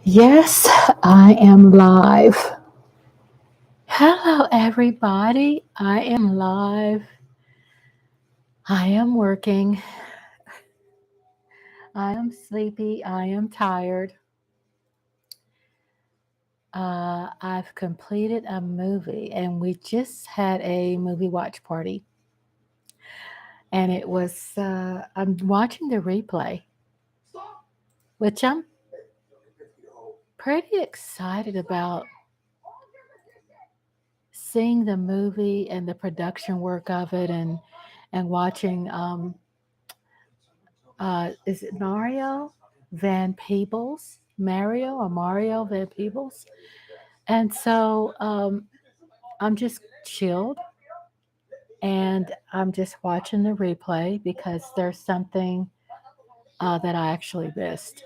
Yes, I am live. Hello, everybody. I am live. I am working. I am sleepy. I am tired. I've completed a movie, and we just had a movie watch party. And it was, I'm watching the replay, which I'm pretty excited about seeing the movie and the production work of it and watching is it Van Peebles? Mario Van Peebles. And so I'm just chilled and I'm just watching the replay because there's something that I actually missed.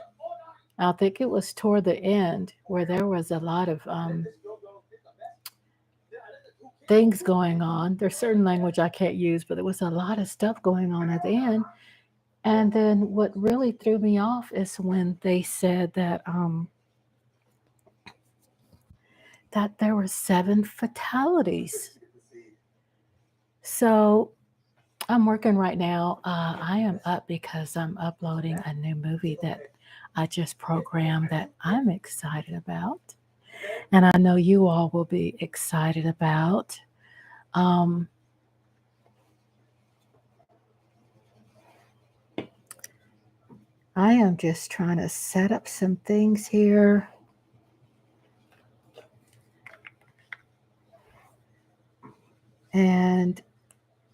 I think it was toward the end where there was a lot of things going on. There's certain language I can't use, but there was a lot of stuff going on at the end. And then what really threw me off is when they said that there were 7 fatalities. So I'm working right now. I am up because I'm uploading a new movie that I just programmed that I'm excited about. And I know you all will be excited about. Um, I am just trying to set up some things here. And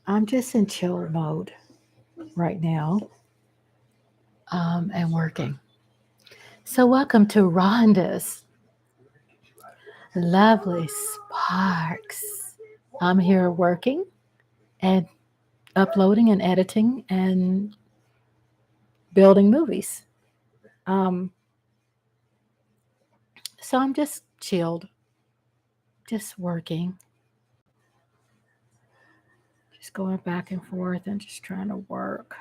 I'm just in chill mode right now and working. So, welcome to Rhonda's Lovely Sparks. I'm here working and uploading and editing and building movies. Um, so I'm just chilled, just working, just going back and forth and just trying to work.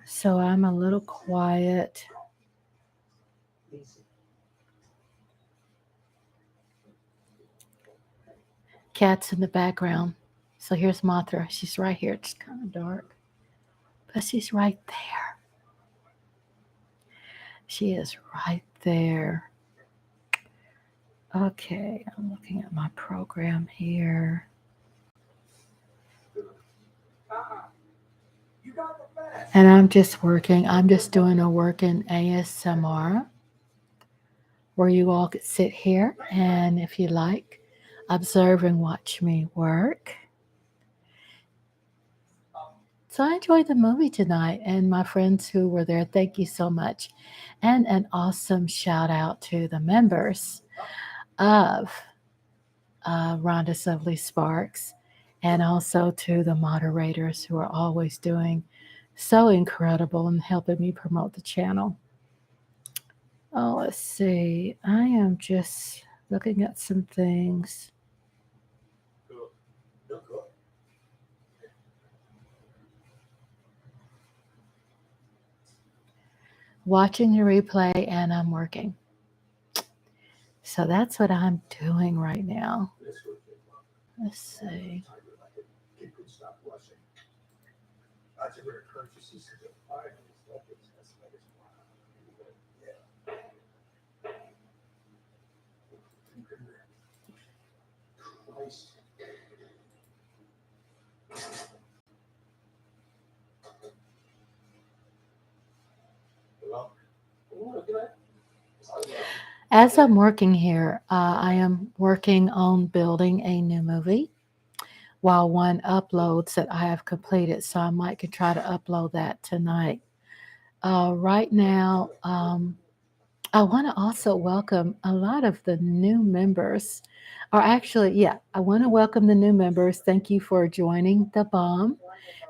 So I'm a little quiet. Cats in the background. So here's Mothra. She's right here. It's kind of dark, but she's right there. She is right there. Okay, I'm looking at my program here. And I'm just working. I'm just doing a working ASMR where you all could sit here and, if you like, observe and watch me work. So I enjoyed the movie tonight, and my friends who were there, thank you so much. And an awesome shout out to the members of Rhonda's Lovely Sparks, and also to the moderators who are always doing so incredible and helping me promote the channel. Oh, let's see. I am just looking at some things. Watching the replay and I'm working. So that's what I'm doing right now. Let's see. As I'm working here, I am working on building a new movie while one uploads that I have completed. So I might could try to upload that tonight. Right now, I want to also welcome a lot of the new members. Or actually, yeah, I want to welcome the new members. Thank you for joining the bomb.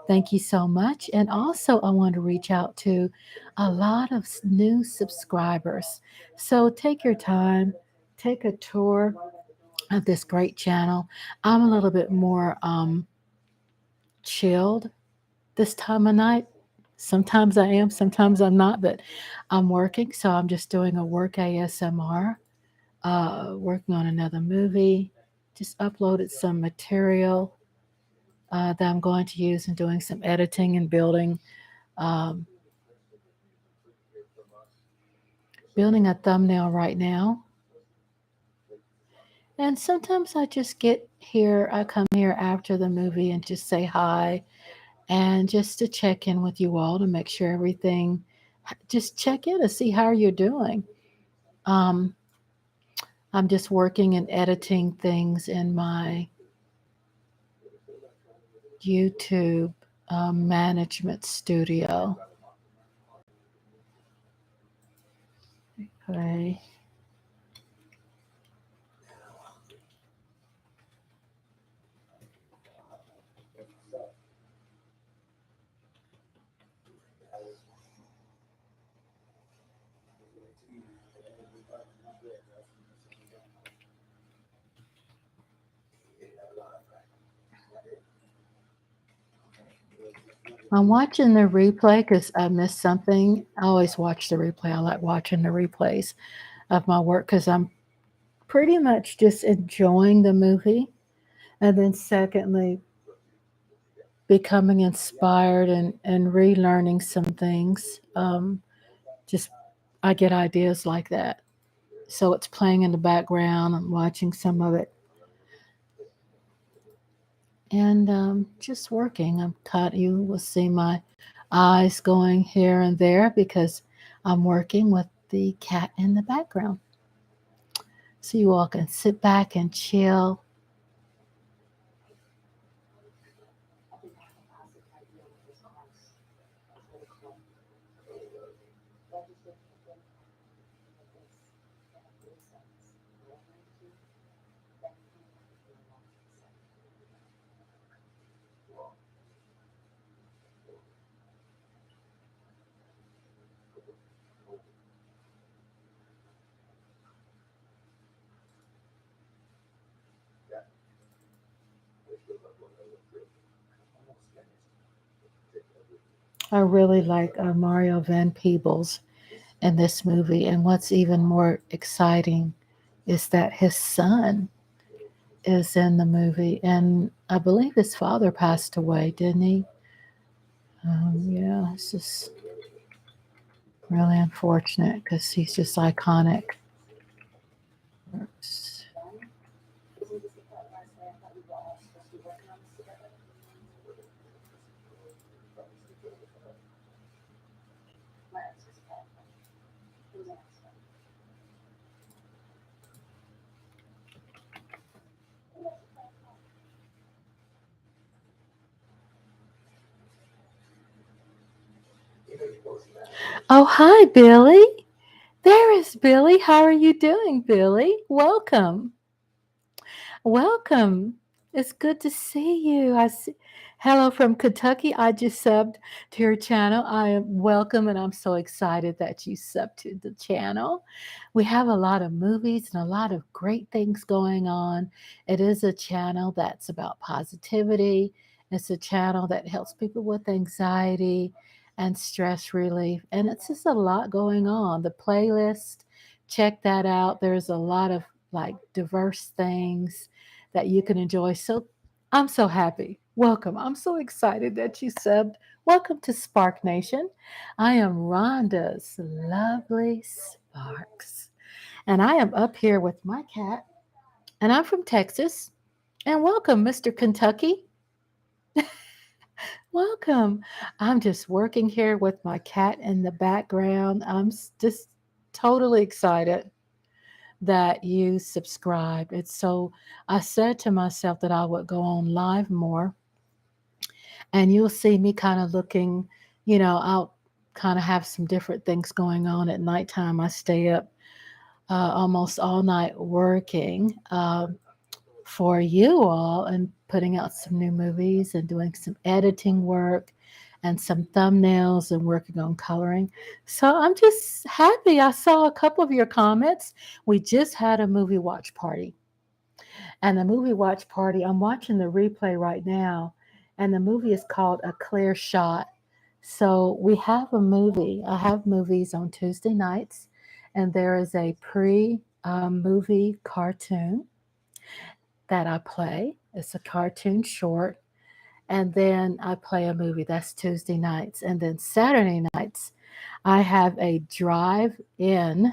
Thank you so much. And also, I want to reach out to a lot of new subscribers. So take your time, take a tour of this great channel. I'm a little bit more chilled this time of night. Sometimes I am, sometimes I'm not, but I'm working, so I'm just doing a work ASMR, working on another movie. Just uploaded some material that I'm going to use and doing some editing and um, building a thumbnail right now. And sometimes I just get here, I come here after the movie and just say hi and just to check in with you all to make sure everything, just check in to see how you're doing. Um, I'm just working and editing things in my YouTube management studio. Okay. I'm watching the replay because I missed something. I always watch the replay. I like watching the replays of my work because I'm pretty much just enjoying the movie. And then, secondly, becoming inspired and relearning some things. Just I get ideas like that. So it's playing in the background. I'm watching some of it and just working. I'm caught. You will see my eyes going here and there because I'm working with the cat in the background. So you all can sit back and chill. I really like Mario Van Peebles in this movie, and what's even more exciting is that his son is in the movie, and I believe his father passed away, didn't he? Yeah, it's just really unfortunate because he's just iconic. Oh, hi, Billy. There is Billy. How are you doing, Billy? Welcome. Welcome. It's good to see you. Hello from Kentucky. I just subbed to your channel. I am welcome and I'm so excited that you subbed to the channel. We have a lot of movies and a lot of great things going on. It is a channel that's about positivity. It's a channel that helps people with anxiety and stress relief. And it's just a lot going on. The playlist, check that out. There's a lot of like diverse things that you can enjoy. So I'm so happy. Welcome. I'm so excited that you subbed. Welcome to Spark Nation. I am Rhonda's lovely Sparks. And I am up here with my cat. And I'm from Texas. And welcome, Mr. Kentucky. Welcome. I'm just working here with my cat in the background. Just totally excited that you subscribe. It's so, I said to myself that I would go on live more and you'll see me kind of looking, I'll kind of have some different things going on at nighttime. I stay up almost all night working for you all and putting out some new movies and doing some editing work and some thumbnails and working on coloring. So I'm just happy. I saw a couple of your comments. We just had a movie watch party. And the movie watch party, I'm watching the replay right now, and the movie is called A Clear Shot. So we have a movie. I have movies on Tuesday nights, and there is a pre movie cartoon that I play. It's a cartoon short. And then I play a movie. That's Tuesday nights. And then Saturday nights, I have a drive in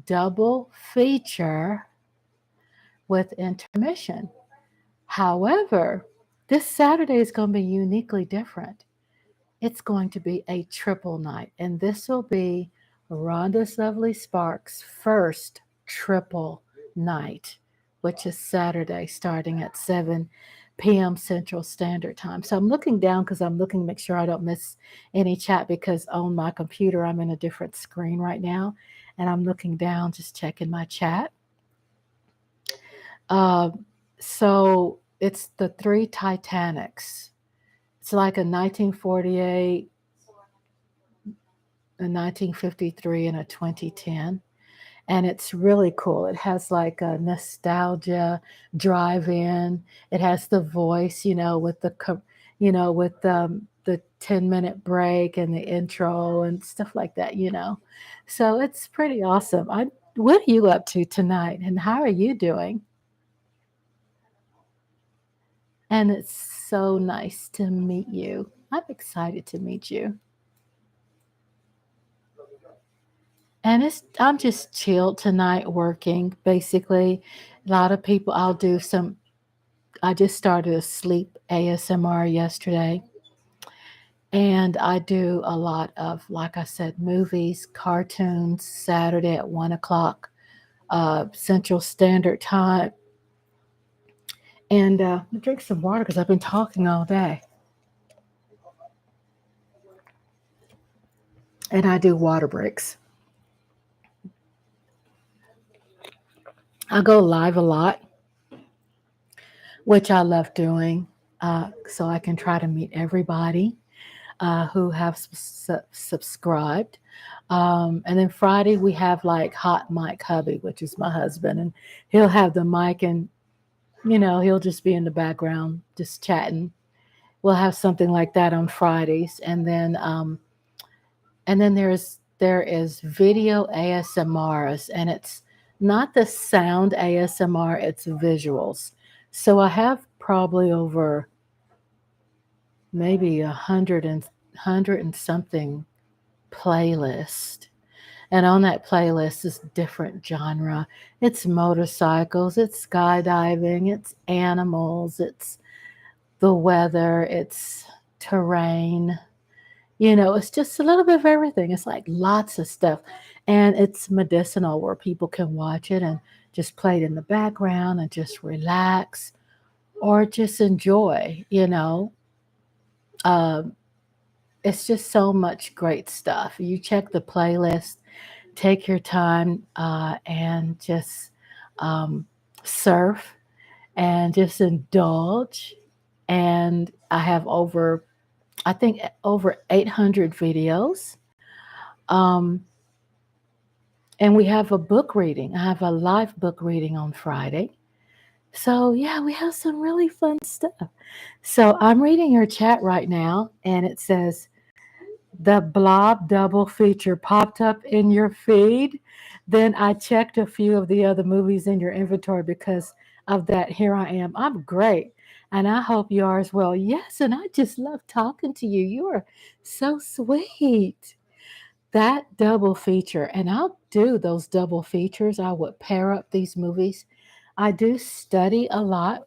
double feature with intermission. However, this Saturday is going to be uniquely different. It's going to be a triple night, and this will be Rhonda's Lovely Sparks' first triple night, which is Saturday starting at 7 p.m. Central Standard Time. So I'm looking down because I'm looking to make sure I don't miss any chat because on my computer I'm in a different screen right now, and I'm looking down just checking my chat. Uh, so it's the three Titanics. It's like a 1948, a 1953, and a 2010. And it's really cool. It has like a nostalgia drive in. It has the voice, with the 10-minute break and the intro and stuff like that. So it's pretty awesome. What are you up to tonight and how are you doing? And it's so nice to meet you. I'm excited to meet you. And I'm just chilled tonight working, basically. A lot of people I just started a sleep ASMR yesterday. And I do a lot of, like I said, movies, cartoons, Saturday at 1 o'clock Central Standard Time. And drink some water because I've been talking all day. And I do water breaks. I go live a lot, which I love doing. So I can try to meet everybody who have subscribed. And then Friday we have like Hot Mic Hubby, which is my husband, and he'll have the mic and he'll just be in the background just chatting. We'll have something like that on Fridays, and then there is video ASMRs, and it's not the sound ASMR, it's visuals. So I have probably over maybe 100 and something playlist. And on that playlist is different genre. It's motorcycles, it's skydiving, it's animals, it's the weather, it's terrain. It's just a little bit of everything. It's like lots of stuff. And it's medicinal where people can watch it and just play it in the background and just relax or just enjoy. Um, it's just so much great stuff. You check the playlist, take your time, and just um, surf and just indulge. And I have I think, over 800 videos. Um, and we have a book reading. I have a live book reading on Friday. So, yeah, we have some really fun stuff. So, I'm reading your chat right now, and it says, the Blob double feature popped up in your feed. Then I checked a few of the other movies in your inventory because of that. Here I am. I'm great. And I hope you are as well. Yes, and I just love talking to you. You are so sweet. That double feature, and I'll do those double features. I would pair up these movies. I do study a lot.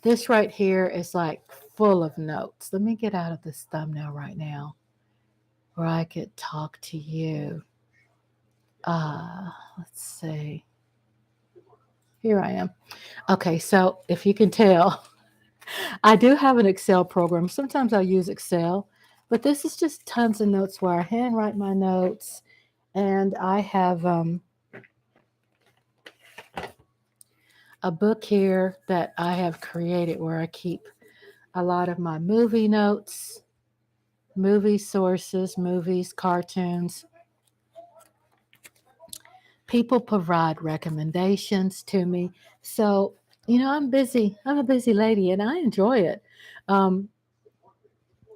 This right here is like full of notes. Let me get out of this thumbnail right now where I could talk to you. Let's see. Here I am. Okay, so if you can tell, I do have an Excel program. Sometimes I use Excel, but this is just tons of notes where I handwrite my notes, and I have a book here that I have created where I keep a lot of my movie notes, movie sources, movies, cartoons. People provide recommendations to me. So, I'm busy. I'm a busy lady and I enjoy it. Um,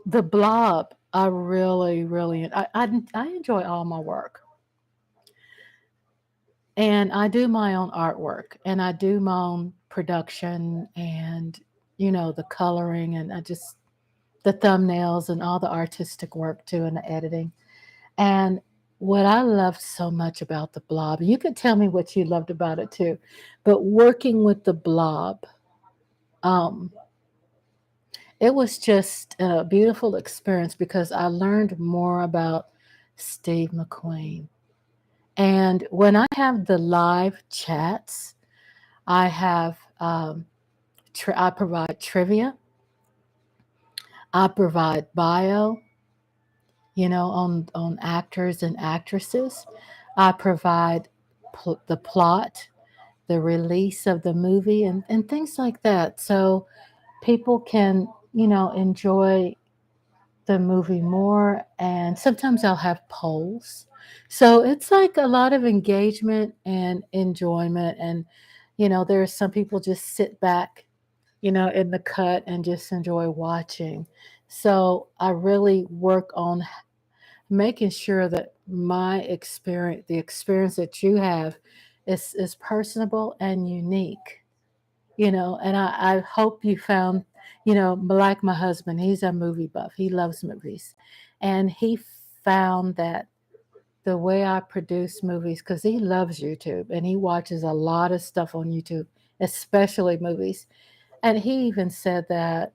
The Blob, I really, really, I enjoy all my work, and I do my own artwork, and I do my own production, and the coloring, and I just the thumbnails and all the artistic work too, and the editing. And what I loved so much about the Blob, you could tell me what you loved about it too, but working with the Blob, um, it was just a beautiful experience because I learned more about Steve McQueen. And when I have the live chats, I have I provide trivia, I provide bio, on actors and actresses. I provide the plot, the release of the movie, and things like that. So people can, enjoy the movie more. And sometimes I'll have polls. So it's like a lot of engagement and enjoyment. And, there's some people just sit back, in the cut and just enjoy watching. So I really work on making sure that my experience, the experience that you have, is personable and unique. And I hope you found, like my husband, he's a movie buff. He loves movies. And he found that the way I produce movies, because he loves YouTube and he watches a lot of stuff on YouTube, especially movies. And he even said that,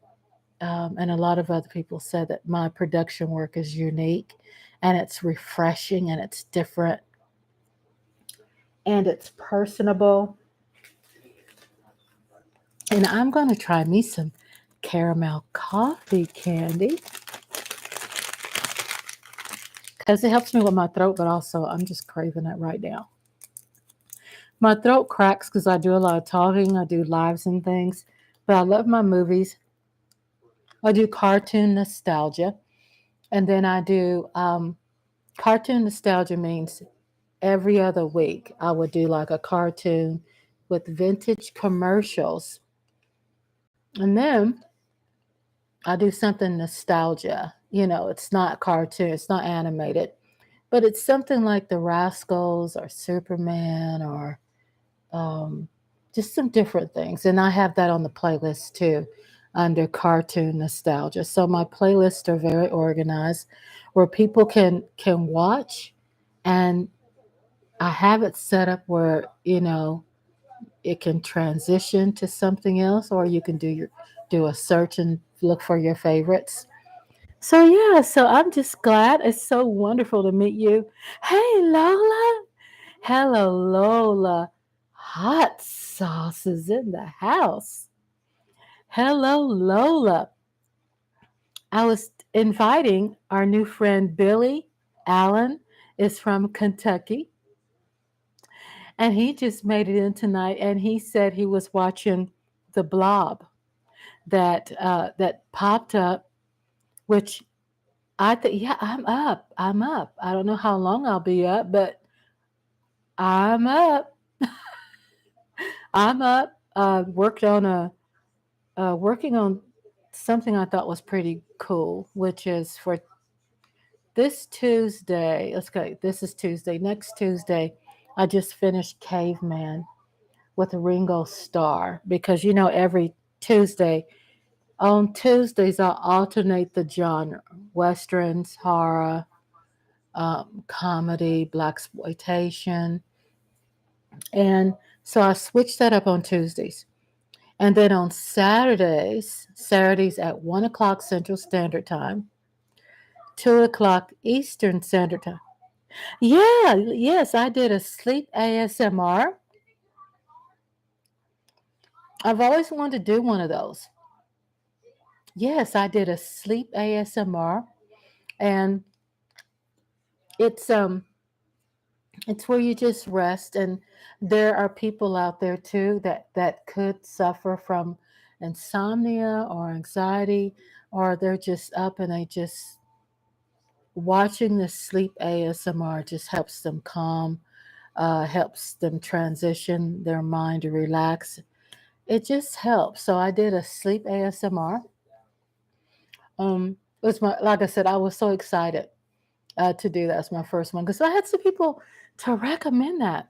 and a lot of other people said that my production work is unique and it's refreshing and it's different and it's personable. And I'm going to try me some caramel coffee candy because it helps me with my throat, but also I'm just craving it right now. My throat cracks because I do a lot of talking, I do lives and things, but I love my movies. I do cartoon nostalgia, and then I do cartoon nostalgia means every other week I would do like a cartoon with vintage commercials. And then I do something nostalgia. It's not cartoon, it's not animated, but it's something like the Rascals or Superman or um, just some different things. And I have that on the playlist too under cartoon nostalgia. So my playlists are very organized where people can watch, and I have it set up where, it can transition to something else, or you can do a search and look for your favorites. So yeah, so I'm just glad. It's so wonderful to meet you. Hey Lola. Hello Lola. Hot sauce is in the house. Hello Lola. I was inviting our new friend Billy Allen is from Kentucky, and he just made it in tonight, and he said he was watching the blob that popped up, which I think, yeah, I'm up. I'm up. I don't know how long I'll be up, but I'm up. I'm up. Working on something I thought was pretty cool, which is for this Tuesday. Let's go. This is Tuesday. Next Tuesday, I just finished Caveman with Ringo Starr because every Tuesday on Tuesdays I alternate the genre: westerns, horror, comedy, black exploitation, and so I switched that up on Tuesdays. And then on Saturdays at 1 o'clock Central Standard Time, 2 o'clock Eastern Standard Time. Yeah, yes, I did a sleep ASMR. I've always wanted to do one of those. Yes, I did a sleep ASMR, and it's um it's where you just rest, and there are people out there too that could suffer from insomnia or anxiety, or they're just up and they just watching the sleep ASMR just helps them calm, helps them transition their mind to relax. It just helps. So I did a sleep ASMR. Um, was my, like I said, I was so excited to do that as my first one because I had some people to recommend that.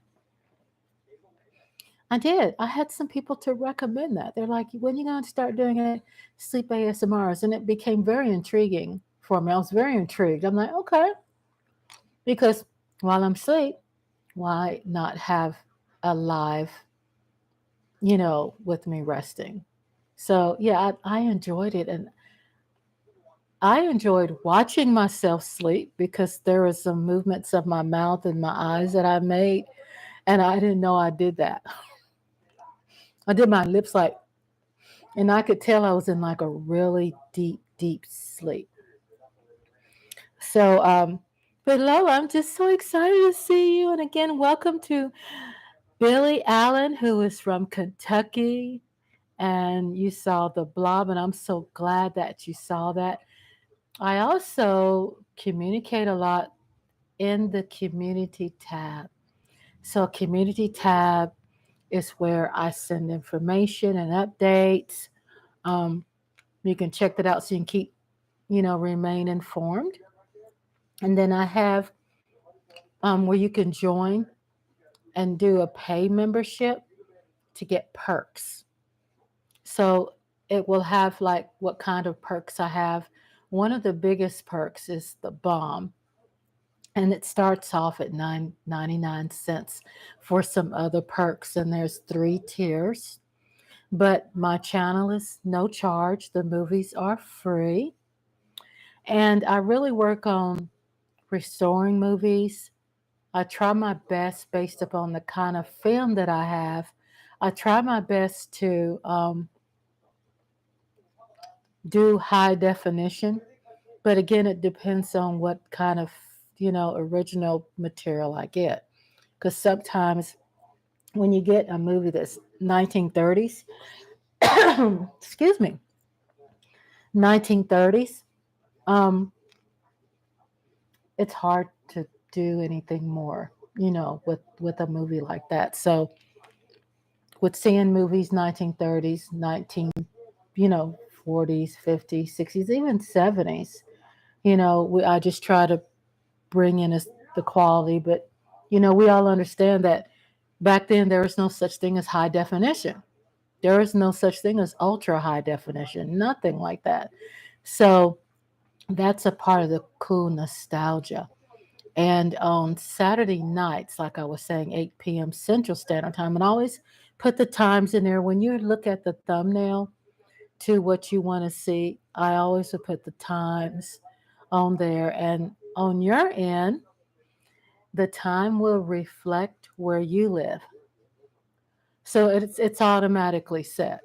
I did. I had some people to recommend that. They're like, when you going to start doing it, sleep ASMRs? And it became very intriguing for me. I was very intrigued. I'm like, okay, because while I'm asleep, why not have a live, with me resting? So yeah, I enjoyed it, and I enjoyed watching myself sleep because there was some movements of my mouth and my eyes that I made, and I didn't know I did that. I did my lips like, and I could tell I was in like a really deep, deep sleep. So, but Lola, I'm just so excited to see you. And again, welcome to Billy Allen, who is from Kentucky. And you saw the blob, and I'm so glad that you saw that. I also communicate a lot in the community tab. So, community tab is where I send information and updates. Um, you can check that out so you can keep, remain informed. And then I have where you can join and do a pay membership to get perks. So it will have like what kind of perks I have. One of the biggest perks is the bomb, and it starts off at 9.99 for some other perks, and there's 3 tiers. But my channel is no charge. The movies are free, and I really work on restoring movies. I try my best based upon the kind of film that I have. I try my best to do high definition, but again, it depends on what kind of original material I get. Because sometimes when you get a movie that's 1930s, excuse me, 1930s, um, it's hard to do anything more, with a movie like that. So with seeing movies 1930s, 19, you know, 40s, 50s, 60s, even 70s, I just try to bring in the quality, but we all understand that back then there was no such thing as high definition. There is no such thing as ultra high definition, nothing like that. So that's a part of the cool nostalgia. And on Saturday nights, like I was saying, 8 p.m. Central Standard Time, and I always put the times in there. When you look at the thumbnail to what you want to see, I always would put the times on there. And on your end, the time will reflect where you live. So it's automatically set.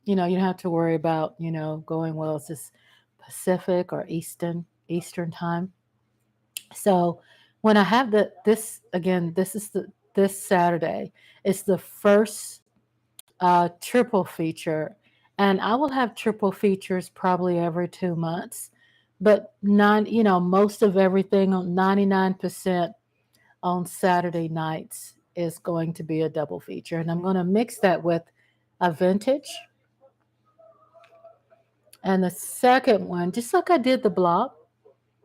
You don't have to worry about, going, well, is this Pacific or Eastern time? So when I have this again, this Saturday, it's the first triple feature, and I will have triple features probably every 2 months. But most of everything on 99% on Saturday nights is going to be a double feature, and I'm going to mix that with a vintage. And the second one, just like I did the blob,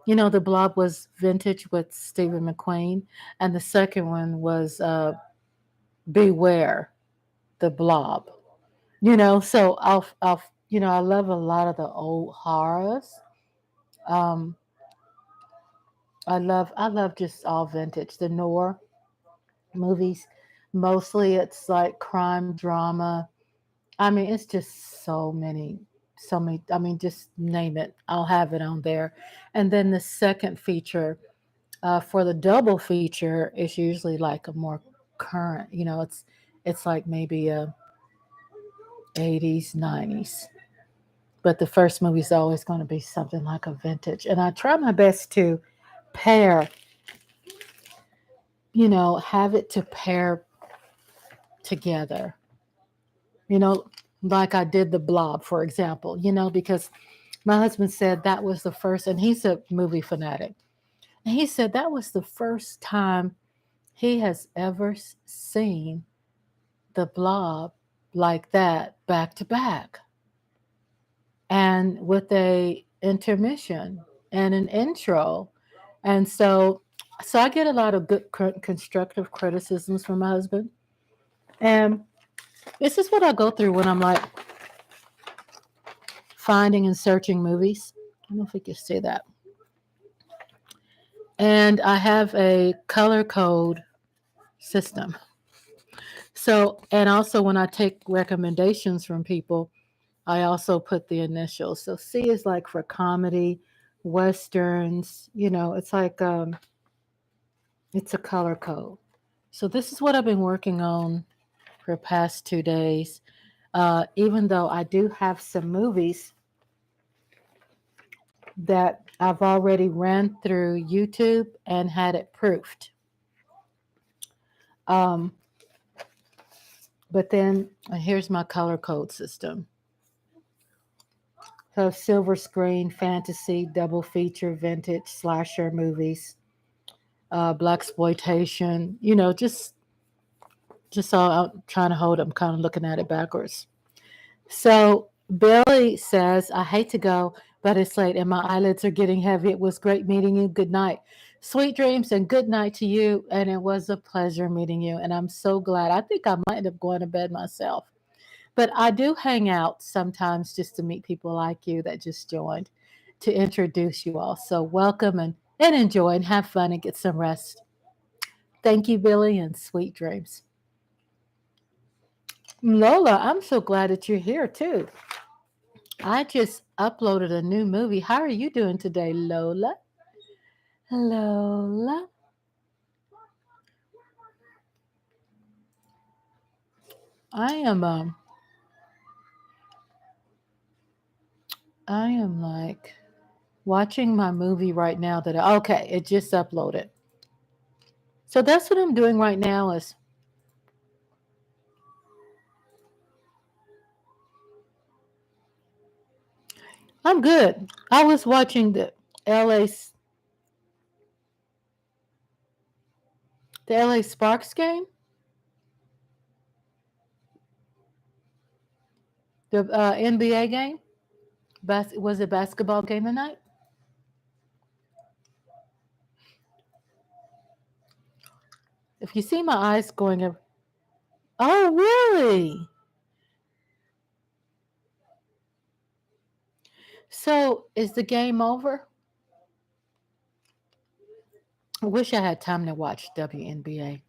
the blob was vintage with Stephen McQueen, and the second one was Beware the Blob. So I love a lot of the old horrors. Um, I love just all vintage. The noir movies, mostly it's like crime drama. I mean, it's just so many. I mean, just name it. I'll have it on there. And then the second feature, for the double feature, is usually like a more current. It's like maybe a 80s, 90s. But the first movie is always going to be something like a vintage. And I try my best to pair, have it to pair together. You know, like I did the Blob, for example. Because my husband said that was the first, and he's a movie fanatic. And he said that was the first time he has ever seen the Blob like that back to back, and with a intermission and an intro. And so I get a lot of good constructive criticisms from my husband. And this is what I go through when I'm like finding and searching movies. I don't know if we can see that. And I have a color code system. So, and also when I take recommendations from people, I also put the initials. So C is like for comedy, westerns, it's like it's a color code. So this is what I've been working on for the past 2 days. Even though I do have some movies that I've already ran through YouTube and had it proofed. Um, but then here's my color code system. So silver screen, fantasy, double feature, vintage, slasher movies, black exploitation. Just all I'm trying to hold. I'm kind of looking at it backwards. So Billy says, I hate to go, but it's late and my eyelids are getting heavy. It was great meeting you. Good night. Sweet dreams and good night to you. And it was a pleasure meeting you. And I'm so glad. I think I might end up going to bed myself. But I do hang out sometimes just to meet people like you that just joined to introduce you all. So welcome and enjoy and have fun and get some rest. Thank you, Billy, and sweet dreams. Lola, I'm so glad that you're here too. I just uploaded a new movie. How are you doing today, Lola? Lola. I am like watching my movie right now okay, it just uploaded. So that's what I'm doing right now is I'm good. I was watching LA the LA Sparks game, the NBA game. Was it basketball game tonight? If you see my eyes going up, oh really? So is the game over? I wish I had time to watch WNBA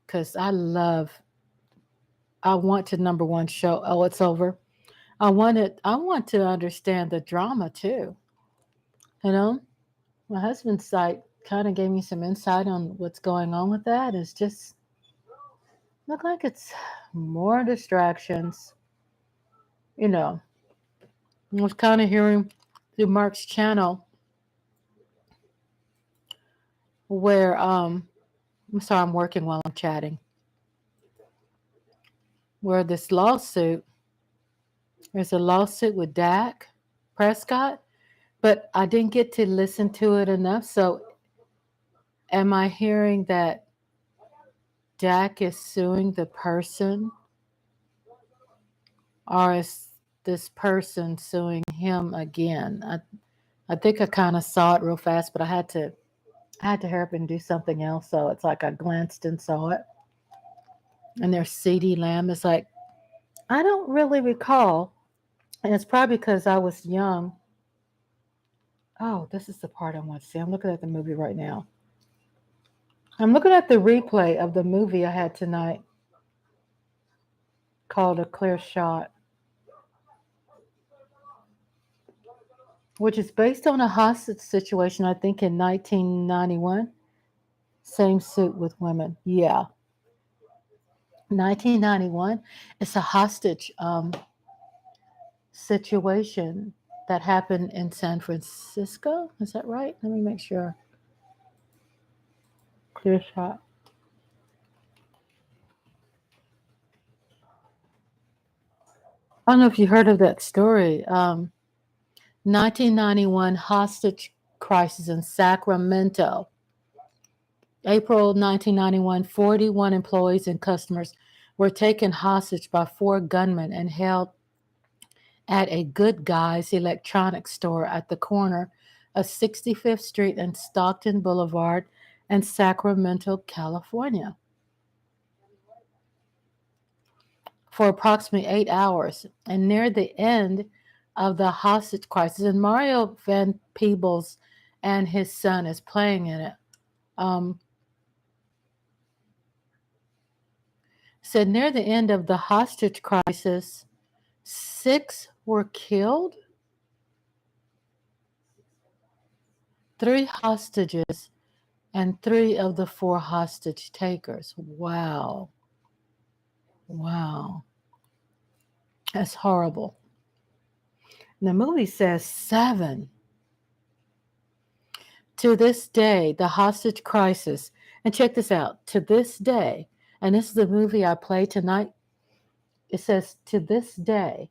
because I want to number one show. Oh, it's over. I want to understand the drama too. You know, my husband's site kind of gave me some insight on what's going on with that. It's just look like it's more distractions. You know, I was kind of hearing through Mark's channel where I'm sorry, I'm working while I'm chatting. Where this lawsuit, there's a lawsuit with Dak Prescott, but I didn't get to listen to it enough. So, am I hearing that Dak is suing the person, or is this person suing him again? I think I kind of saw it real fast, but I had to hurry up and do something else. So it's like I glanced and saw it. And there's CD Lamb. It's like I don't really recall, and it's probably because I was young. Oh, this is the part I want to see. I'm looking at the movie right now. I'm looking at the replay of the movie I had tonight called A Clear Shot, which is based on a hostage situation, I think, in 1991. Same suit with women. Yeah. 1991. It's a hostage situation that happened in San Francisco. Is that right? Let me make sure. Clear Shot. I don't know if you heard of that story. 1991 hostage crisis in Sacramento. April 1991, 41 employees and customers were taken hostage by 4 gunmen and held at a Good Guys electronics store at the corner of 65th Street and Stockton Boulevard in Sacramento, California, for approximately 8 hours. And near the end of the hostage crisis, and Mario Van Peebles and his son is playing in it. Um, said near the end of the hostage crisis, 6 were killed, 3 hostages, and 3 of the 4 hostage takers. Wow. Wow. That's horrible. And the movie says 7. To this day, the hostage crisis, and check this out, to this day, and this is the movie I play tonight. It says, to this day,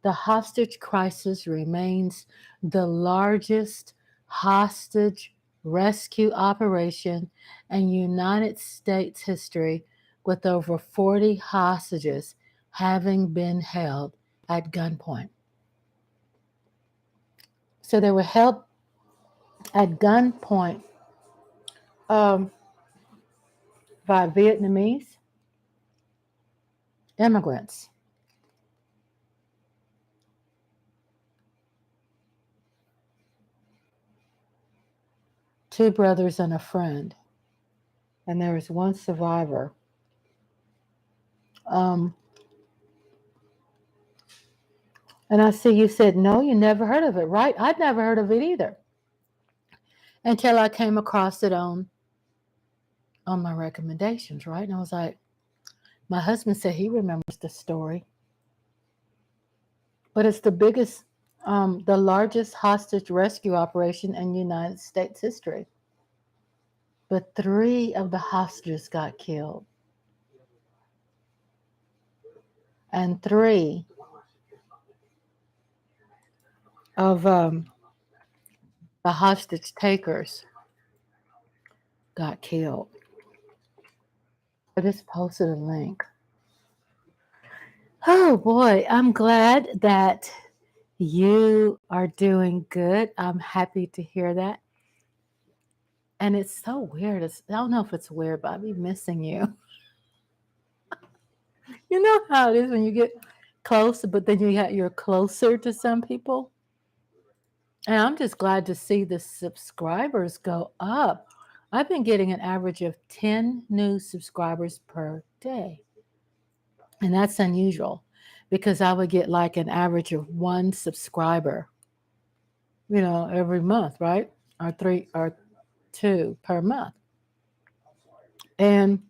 the hostage crisis remains the largest hostage rescue operation in United States history, with over 40 hostages having been held at gunpoint. So they were held at gunpoint by Vietnamese immigrants. Two brothers and a friend, and there was one survivor. Um, and I see you said, no, you never heard of it, right? I'd never heard of it either until I came across it on my recommendations, right? And I was like, my husband said he remembers the story, but it's the largest hostage rescue operation in United States history. But 3 of the hostages got killed, and 3 of the hostage takers got killed. I just posted a link. Oh boy, I'm glad that you are doing good. I'm happy to hear that. And it's so weird. I don't know if it's weird, but I'll be missing you. You know how it is when you get close, but then you're closer to some people. And I'm just glad to see the subscribers go up. I've been getting an average of 10 new subscribers per day. And that's unusual because I would get like an average of 1 subscriber, every month, right? Or 3 or 2 per month. And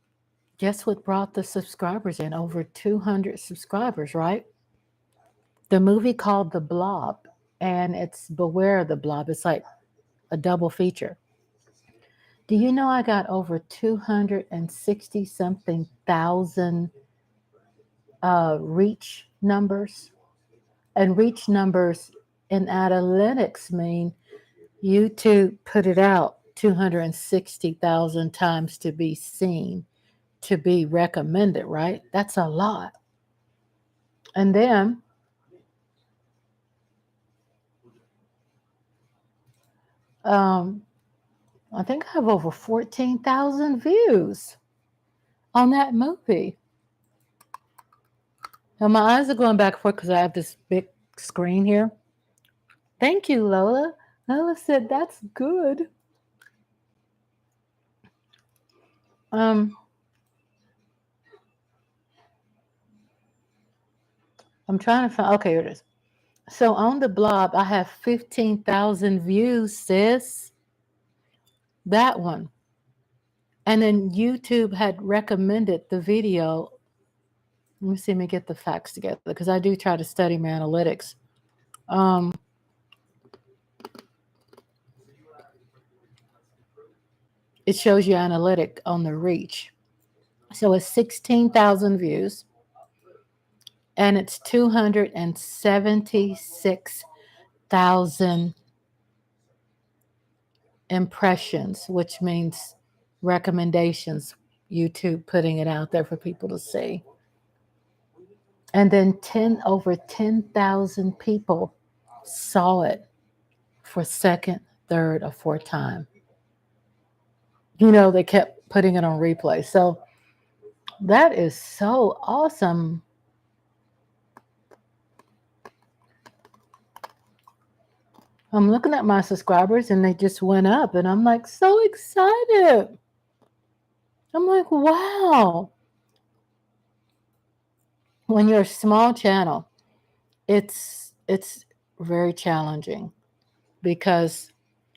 guess what brought the subscribers in? Over 200 subscribers, right? The movie called The Blob, and it's Beware the Blob. It's like a double feature. Do you know I got over 260 something thousand reach numbers? And reach numbers in analytics mean YouTube put it out 260,000 times to be seen, to be recommended, right? That's a lot. And then I think I have over 14,000 views on that movie. Now my eyes are going back and forth because I have this big screen here. Thank you, Lola. Lola said that's good. I'm trying to find. Okay, here it is. So on the Blob, I have 15,000 views, sis. That one. And then YouTube had recommended the video. Let me get the facts together because I do try to study my analytics. It shows you analytic on the reach. So it's 16,000 views and it's 276,000 impressions, which means recommendations, YouTube putting it out there for people to see. And then over 10,000 people saw it for second, third, or fourth time. They kept putting it on replay. So that is so awesome. I'm looking at my subscribers and they just went up, and I'm like so excited. I'm like, wow. When you're a small channel, it's very challenging because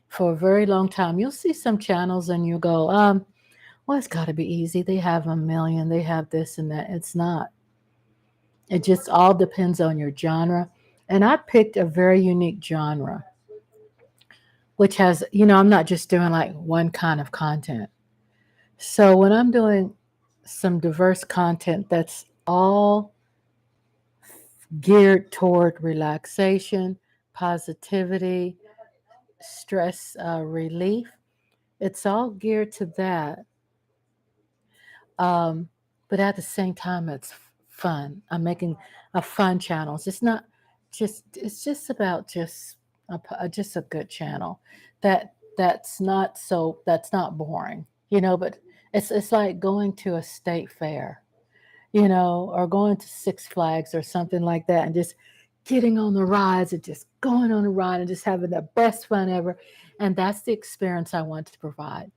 for a very long time you'll see some channels and you go, well, it's got to be easy. They have a million, they have this and that. It's not. It just all depends on your genre. And I picked a very unique genre, which has, I'm not just doing like one kind of content. So when I'm doing some diverse content that's all geared toward relaxation, positivity, stress relief, it's all geared to that. Um, but at the same time, it's fun. I'm making a fun channel. It's just about just a good channel that's not boring, but it's like going to a state fair, or going to Six Flags or something like that and just getting on the rides and just going on a ride and just having the best fun ever. And that's the experience I want to provide.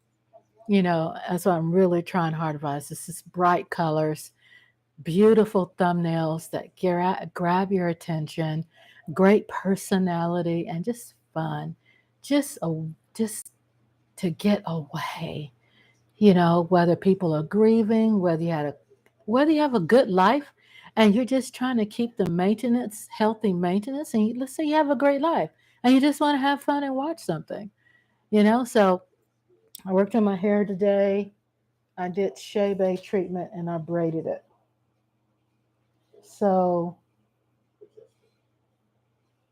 That's what I'm really trying hard to provide. This is bright colors, beautiful thumbnails that grab your attention, great personality, and just fun. Just a just to get away. Whether people are grieving, whether you have a good life and you're just trying to keep the healthy maintenance, and let's say you have a great life and you just want to have fun and watch something. So I worked on my hair today. I did Shea Bay treatment and I braided it. So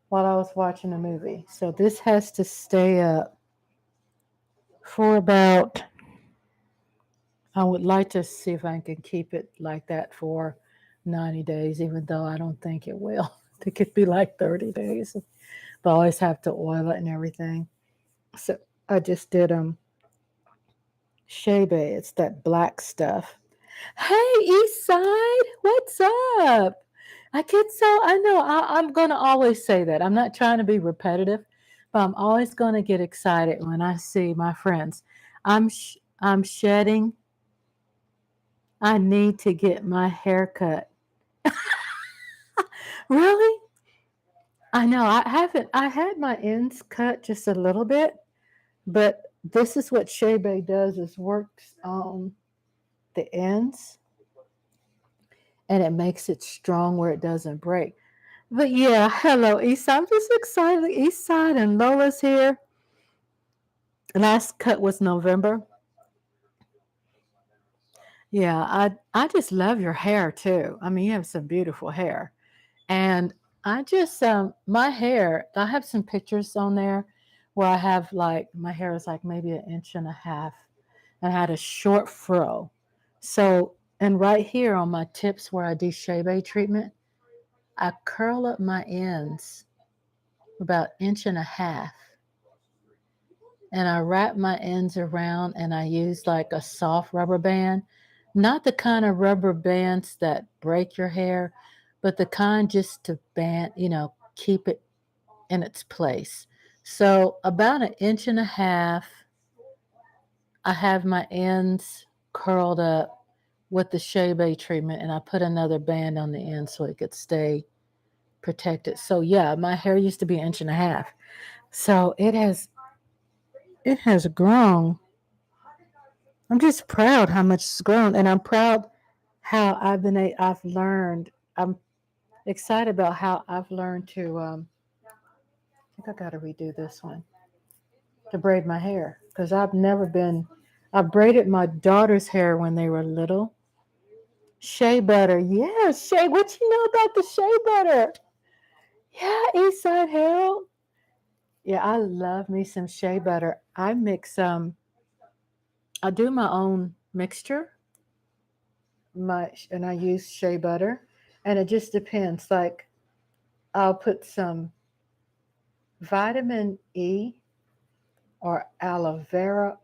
while I was watching a movie. So this has to stay up for about, I would like to see if I can keep it like that for 90 days, even though I don't think it will. I think it'd be like 30 days. But I always have to oil it and everything. So I just did Shea Bay. It's that black stuff. Hey, East Side, what's up? I know I'm going to always say that. I'm not trying to be repetitive, but I'm always going to get excited when I see my friends. I'm shedding. I need to get my hair cut. Really? I know. I had my ends cut just a little bit, but this is what Shea Bay does is works on the ends and it makes it strong where it doesn't break. But yeah, hello, Eastside. I'm just excited. Eastside and Lola's here. Last cut was November. Yeah, I just love your hair too. I mean, you have some beautiful hair. And I just my hair, I have some pictures on there where I have like my hair is like maybe an inch and a half and I had a short fro. So, and right here on my tips where I do Shea Bay treatment, I curl up my ends about inch and a half and I wrap my ends around and I use like a soft rubber band, not the kind of rubber bands that break your hair, but the kind just to keep it in its place. So about an inch and a half, I have my ends curled up with the Shea Bay treatment and I put another band on the end so it could stay protected. So yeah, my hair used to be an inch and a half. So it has grown. I'm just proud how much it's grown, and I'm proud how I've learned. I'm excited about how I've learned to. I think I got to redo this one to braid my hair because I've never been. I braided my daughter's hair when they were little. Shea butter, yeah, Shea. What you know about the shea butter? Yeah, Eastside Harold. Yeah, I love me some shea butter. I mix I do my own mixture. And I use shea butter. And it just depends. Like, I'll put some vitamin E or aloe vera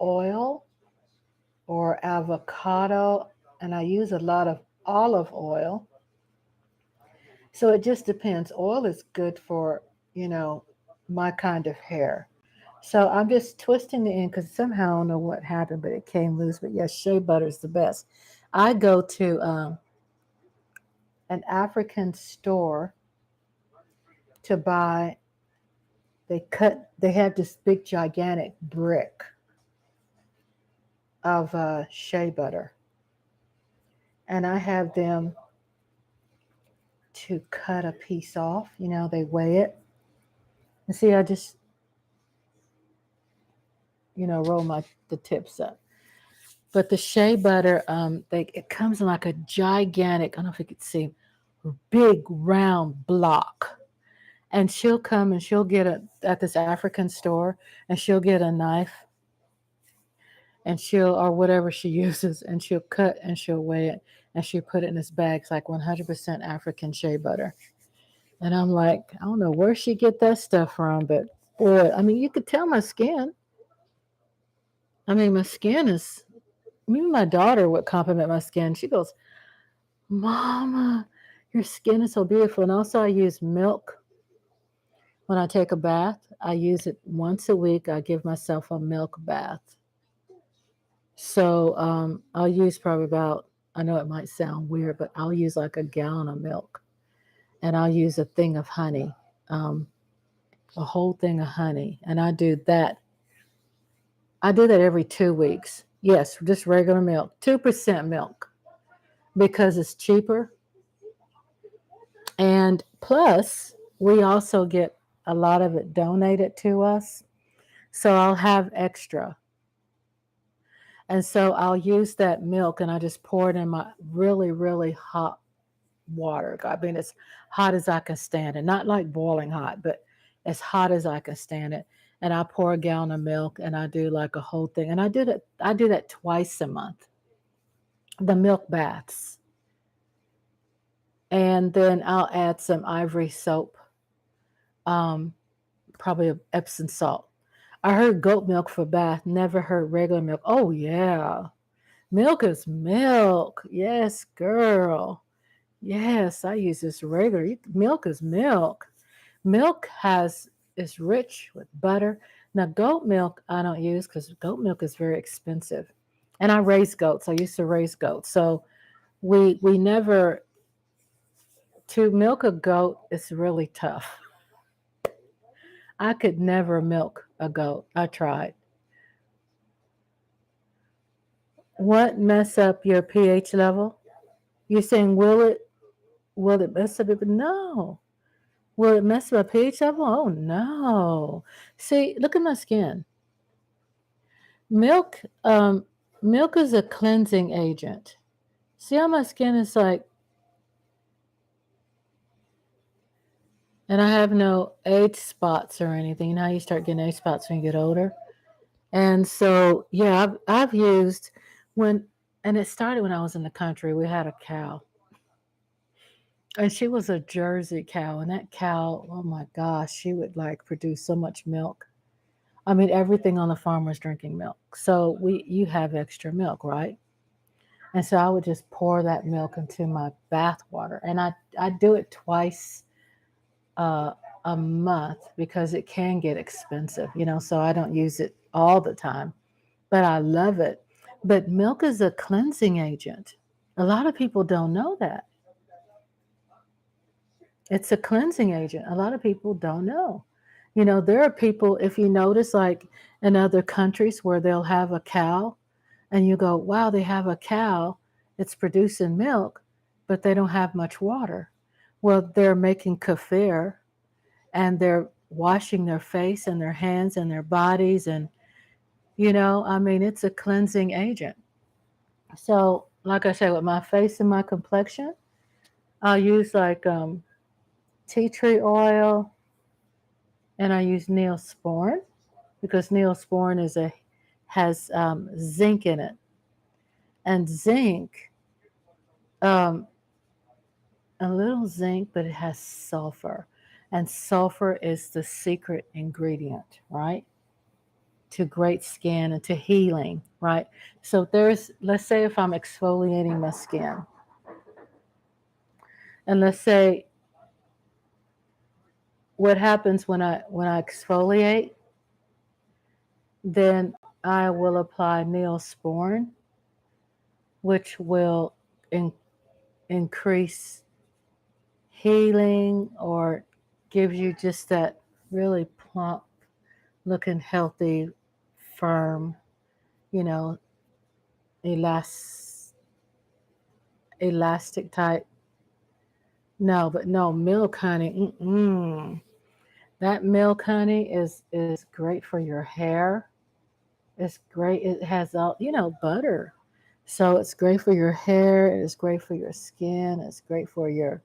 oil or avocado, and I use a lot of olive oil. So it just depends. Oil is good for, you know, my kind of hair. So I'm just twisting it in because somehow I don't know what happened, but it came loose. But yes, shea butter is the best. I go to an African store to buy. They have this big gigantic brick of shea butter, and I have them to cut a piece off. You know, they weigh it, and see, I just, you know, roll the tips up. But the shea butter, it comes in like a gigantic, I don't know if you could see, big round block. And she'll come and she'll get it at this African store, and she'll get a knife and or whatever she uses, and she'll cut and she'll weigh it and she'll put it in this bag. It's like 100% African shea butter. And I'm like, I don't know where she get that stuff from, but boy, I mean, you could tell my skin. I mean, my skin is, even my daughter would compliment my skin. She goes, Mama, your skin is so beautiful. And also, I use milk when I take a bath. I use it once a week. I give myself a milk bath. So I'll use probably about, I know it might sound weird, but I'll use like a gallon of milk, and I'll use a thing of honey, um, a whole thing of honey. And I do that. I do that every 2 weeks. Yes, just regular milk, 2% milk, because it's cheaper. And plus, we also get a lot of it donated to us. So I'll have extra. And so I'll use that milk and I just pour it in my really, really hot water. I mean, as hot as I can stand it. Not like boiling hot, but as hot as I can stand it. And I pour a gallon of milk and I do like a whole thing. And I do that twice a month. The milk baths. And then I'll add some ivory soap, um, probably Epsom salt. I heard goat milk for bath, never heard regular milk. Oh, yeah. Milk is milk. Yes, girl. Yes, I use this regular. Milk is milk. Milk is rich with butter. Now, goat milk I don't use because goat milk is very expensive. And I raise goats. I used to raise goats. So we never, to milk a goat is really tough. I could never milk a goat. I tried. What mess up your pH level? You're saying will it mess up it? No. Will it mess up my pH level? Oh no. See, look at my skin. Milk milk is a cleansing agent. See how my skin is like, and I have no age spots or anything. You know how you start getting age spots when you get older? And so, yeah, I've used when, and it started when I was in the country. We had a cow, and she was a Jersey cow, and that cow, oh my gosh, she would like produce so much milk. I mean, everything on the farm was drinking milk. So you have extra milk, right? And so I would just pour that milk into my bath water, and I do it twice uh, a month because it can get expensive, you know. So I don't use it all the time, but I love it. But milk is a cleansing agent. A lot of people don't know that. It's a cleansing agent. A lot of people don't know. You know, there are people, if you notice, like in other countries where they'll have a cow and you go, wow, they have a cow, it's producing milk, but they don't have much water. Well, they're making kefir and they're washing their face and their hands and their bodies. And, you know, I mean, it's a cleansing agent. So, like I said, with my face and my complexion, I'll use like tea tree oil, and I use Neosporin because Neosporin has zinc in it, and zinc um, a little zinc, but it has sulfur. And sulfur is the secret ingredient, right? To great skin and to healing, right? So there's, let's say if I'm exfoliating my skin, and let's say what happens when I exfoliate, then I will apply Neosporin, which will in, increase healing or gives you just that really plump looking healthy, firm, you know, elastic type. No, but no, milk honey. Mm-mm. That milk honey is great for your hair. It's great. It has all, butter. So it's great for your hair, it's great for your skin, it's great for your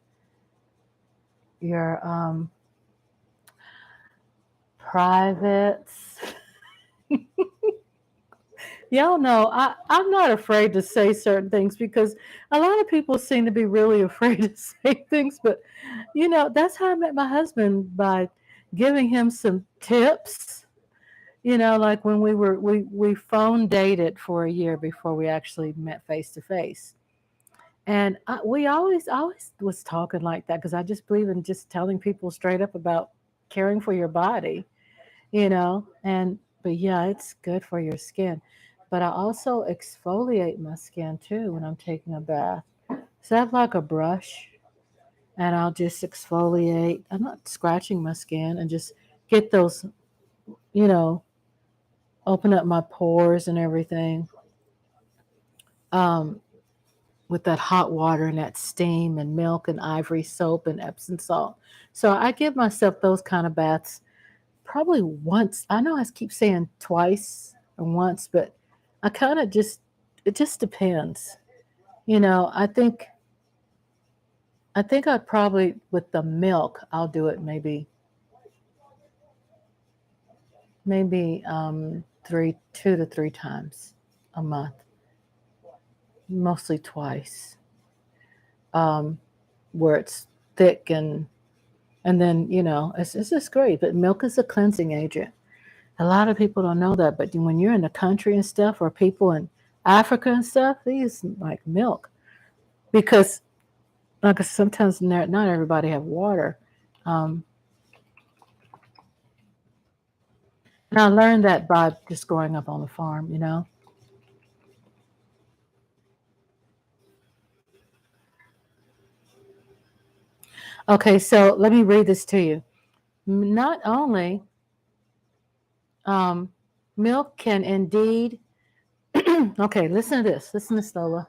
privates. Y'all know I'm not afraid to say certain things because a lot of people seem to be really afraid to say things, but that's how I met my husband, by giving him some tips. Like when we phone dated for a year before we actually met face to face. And we always was talking like that because I just believe in just telling people straight up about caring for your body, and but yeah, it's good for your skin. But I also exfoliate my skin too when I'm taking a bath. So I have like a brush and I'll just exfoliate. I'm not scratching my skin and just get those, you know, open up my pores and everything. Um, with that hot water and that steam and milk and ivory soap and Epsom salt. So I give myself those kind of baths probably once. I know I keep saying twice or once, but I kind of just, it just depends. I think I'd probably, with the milk, I'll do it maybe 2 to 3 times a month, mostly twice, um, where it's thick and then it's just great. But milk is a cleansing agent. A lot of people don't know that, but when you're in the country and stuff, or people in Africa and stuff, they use like milk because, like, sometimes not everybody have water. Um, and I learned that by just growing up on the farm. Okay, so let me read this to you. Not only um, milk can indeed. Okay, listen to this. Listen to this, Lola.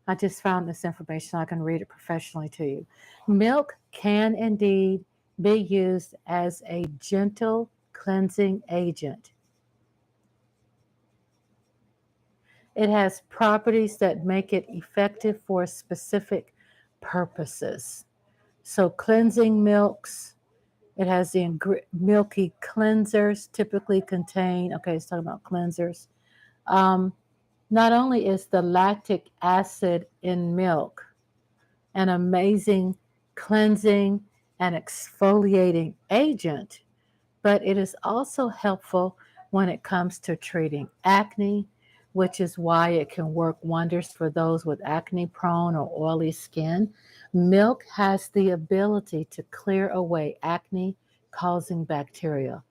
I just found this information so I can read it professionally to you. Milk can indeed be used as a gentle cleansing agent. It has properties that make it effective for specific purposes. So, cleansing milks, it has the milky cleansers typically contain, okay, it's talking about cleansers. Um, Not only is the lactic acid in milk an amazing cleansing and exfoliating agent, but it is also helpful when it comes to treating acne, which is why it can work wonders for those with acne prone or oily skin. Milk has the ability to clear away acne causing bacteria,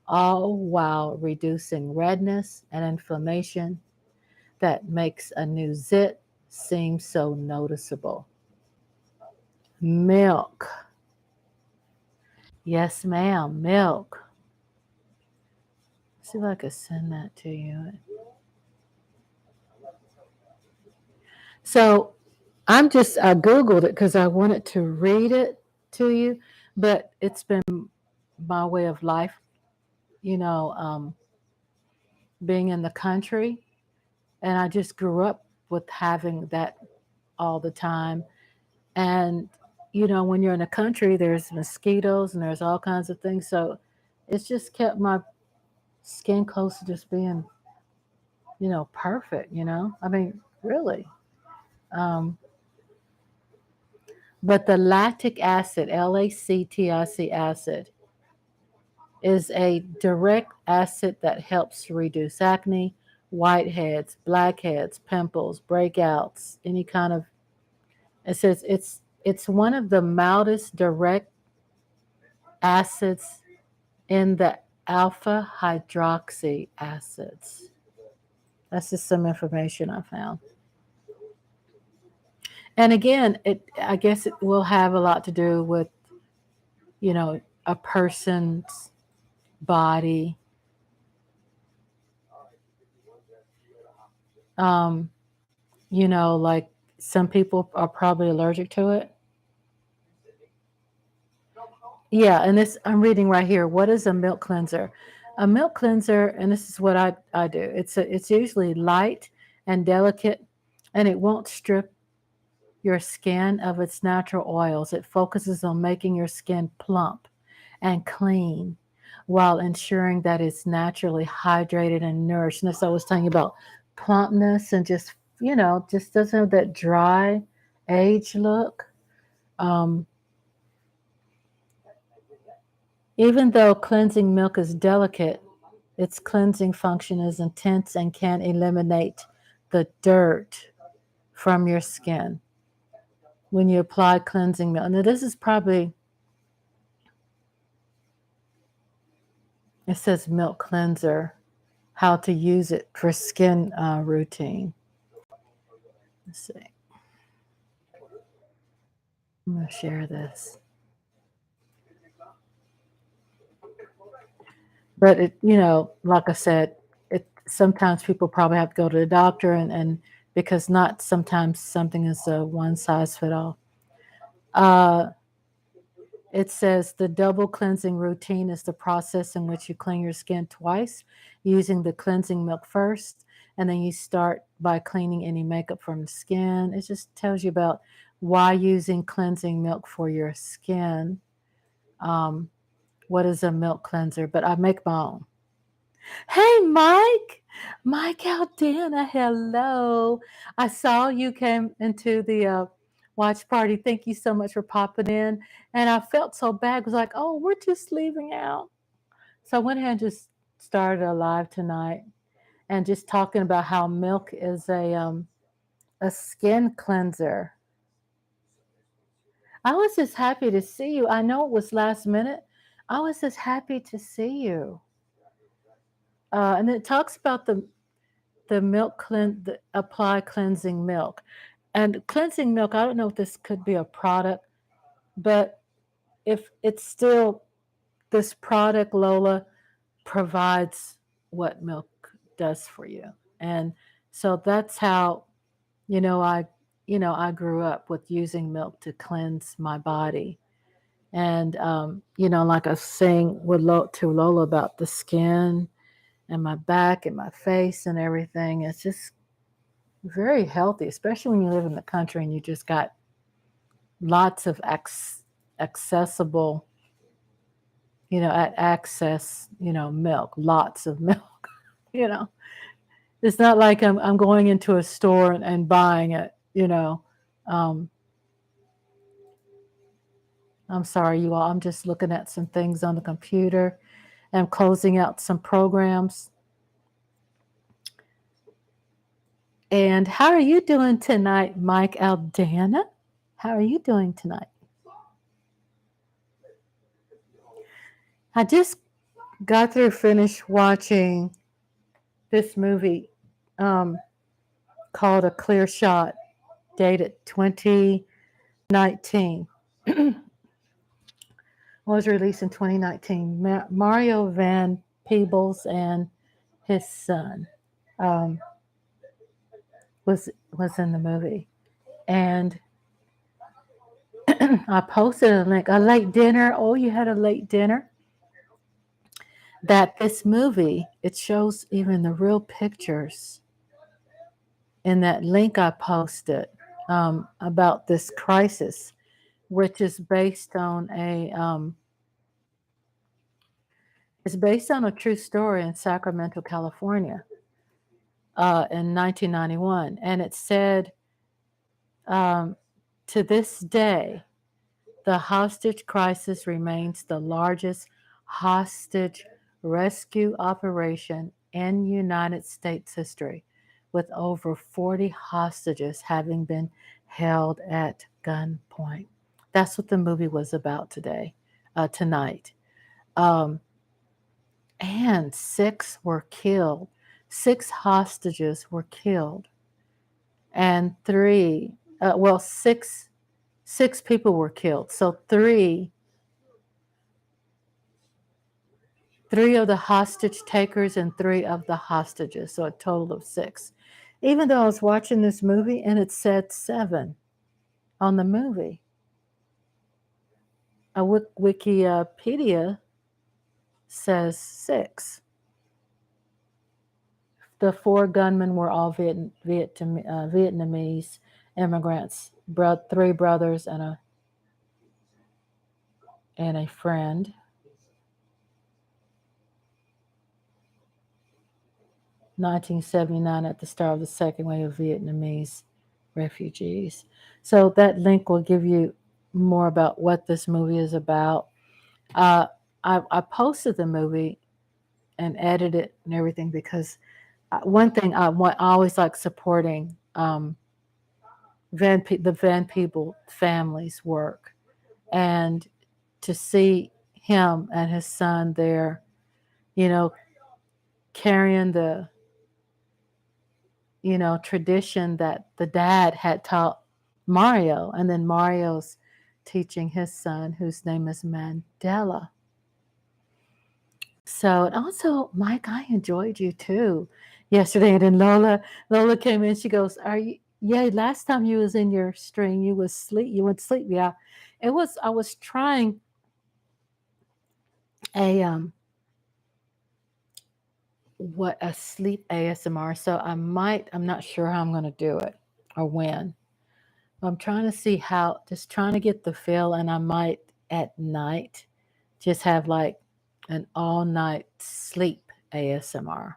all while reducing redness and inflammation that makes a new zit seem so noticeable. Milk. Yes, ma'am, milk. See if I can send that to you. So I Googled it because I wanted to read it to you, but it's been my way of life, you know, um, being in the country. And I just grew up with having that all the time. And, when you're in the country, there's mosquitoes and there's all kinds of things. So it's just kept my skin close to just being, perfect. I mean, really. Um, But the lactic acid, LACTIC acid, is a direct acid that helps to reduce acne, whiteheads, blackheads, pimples, breakouts, any kind of. It says it's one of the mildest direct acids in the alpha hydroxy acids. That's just some information I found. And again, I guess it will have a lot to do with, a person's body. Um, like some people are probably allergic to it. Yeah, and this I'm reading right here. What is a milk cleanser? A milk cleanser, and this is what I do. It's usually light and delicate, and it won't strip your skin of its natural oils. It focuses on making your skin plump and clean while ensuring that it's naturally hydrated and nourished. And so I was telling you about plumpness and just doesn't have that dry age look. Um, Even though cleansing milk is delicate, its cleansing function is intense and can eliminate the dirt from your skin when you apply cleansing milk. Now, this is probably, it says milk cleanser, how to use it for skin routine. Let's see. I'm going to share this. But like I said, sometimes people probably have to go to the doctor and because not sometimes something is a one size fit all. It says the double cleansing routine is the process in which you clean your skin twice using the cleansing milk first, and then you start by cleaning any makeup from the skin. It just tells you about why using cleansing milk for your skin. What is a milk cleanser? But I make my own. Hey, Mike Aldana, hello. I saw you came into the watch party. Thank you so much for popping in. And I felt so bad. I was like, oh, we're just leaving out. So I went ahead and just started a live tonight and just talking about how milk is a skin cleanser. I was just happy to see you. I know it was last minute. I was just happy to see you. And it talks about the apply cleansing milk. And cleansing milk, I don't know if this could be a product, but if it's still this product, Lola, provides what milk does for you. And so that's how, I grew up with using milk to cleanse my body. And, like I was saying to Lola about the skin and my back and my face and everything, it's just very healthy, especially when you live in the country and you just got lots of accessible, access, milk, lots of milk, you know. It's not like I'm going into a store and buying it. Um, I'm sorry, you all. I'm just looking at some things on the computer and closing out some programs. And how are you doing tonight, Mike Aldana? How are you doing tonight? I just got through finished watching this movie called A Clear Shot, dated 2019. Was released in 2019. Mario Van Peebles and his son was in the movie, and I posted a link. A late dinner. Oh, you had a late dinner. That this movie, it shows even the real pictures in that link I posted about this crisis, which is based on it's based on a true story in Sacramento, California, in 1991, and it said, to this day, The hostage crisis remains the largest hostage rescue operation in United States history, with over 40 hostages having been held at gunpoint. That's what the movie was about tonight. Um, and six were killed. Six hostages were killed, and six people were killed. So three of the hostage takers and three of the hostages, so a total of six. Even though I was watching this movie and it said seven on the movie, a Wikipedia says six. The four gunmen were all Vietnamese immigrants, three brothers and a friend. 1979 at the start of the second wave of Vietnamese refugees. So that link will give you more about what this movie is about. Uh, I posted the movie and edited it and everything because one thing I always like supporting the Van Peebles family's work, and to see him and his son there, you know, carrying the tradition that the dad had taught Mario, and then Mario's teaching his son, whose name is Mandela. So, and also, Mike, I enjoyed you too yesterday. And then Lola came in. She goes, "Are you? Yeah, last time you was in your stream, you was sleep. You went to sleep. Yeah, it was. I was trying a a sleep ASMR. So I'm not sure how I'm going to do it or when. I'm trying to see just trying to get the feel, and I might at night just have like an all night sleep ASMR.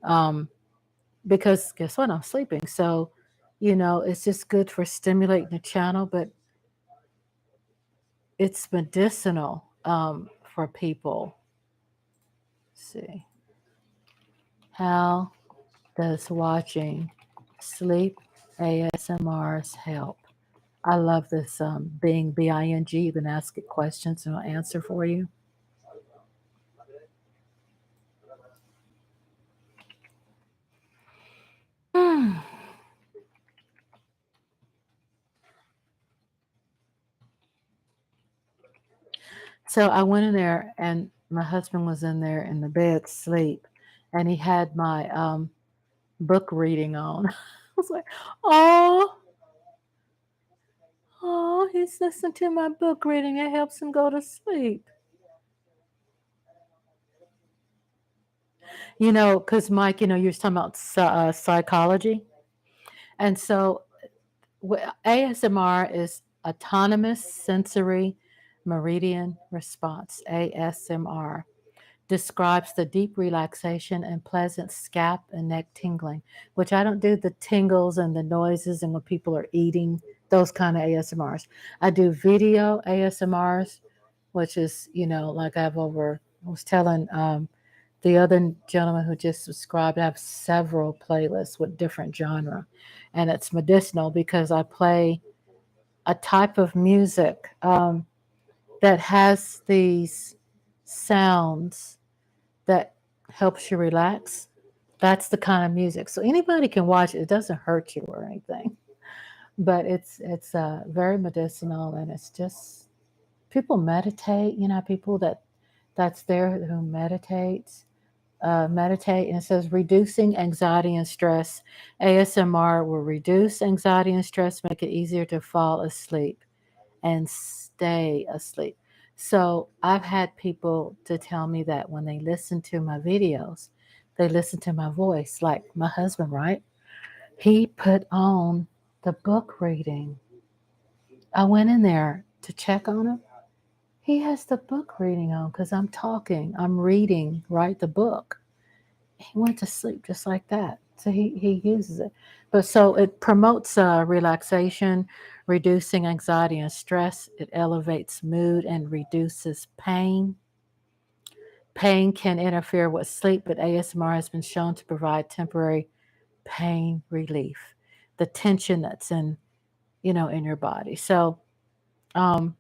Um, because guess what? I'm sleeping. So, it's just good for stimulating the channel, but it's medicinal for people. Let's see. How does watching sleep ASMRs help? I love this being BING. You can ask it questions and I'll answer for you. So I went in there and my husband was in there in the bed sleep, and he had my book reading on. I was like, oh, he's listening to my book reading. It helps him go to sleep. Because Mike, you were talking about psychology. And so ASMR is autonomous sensory meridian response, ASMR. Describes the deep relaxation and pleasant scalp and neck tingling, which I don't do the tingles and the noises and when people are eating, those kind of ASMRs. I do video ASMRs, which is, like I was telling the other gentleman who just subscribed, I have several playlists with different genre, and it's medicinal because I play a type of music that has these sounds that helps you relax. That's the kind of music. So anybody can watch it. It doesn't hurt you or anything, but it's very medicinal, and it's just people meditate. People that's there who meditate, and it says reducing anxiety and stress. ASMR will reduce anxiety and stress, make it easier to fall asleep and stay asleep. So I've had people to tell me that when they listen to my videos, they listen to my voice, like my husband, right? He put on the book reading. I went in there to check on him. He has the book reading on because I'm talking, I'm reading, right? The book. He went to sleep just like that. So he uses it. But so it promotes relaxation, reducing anxiety and stress. It elevates mood and reduces pain. Pain can interfere with sleep, but ASMR has been shown to provide temporary pain relief. The tension that's in your body. So, um,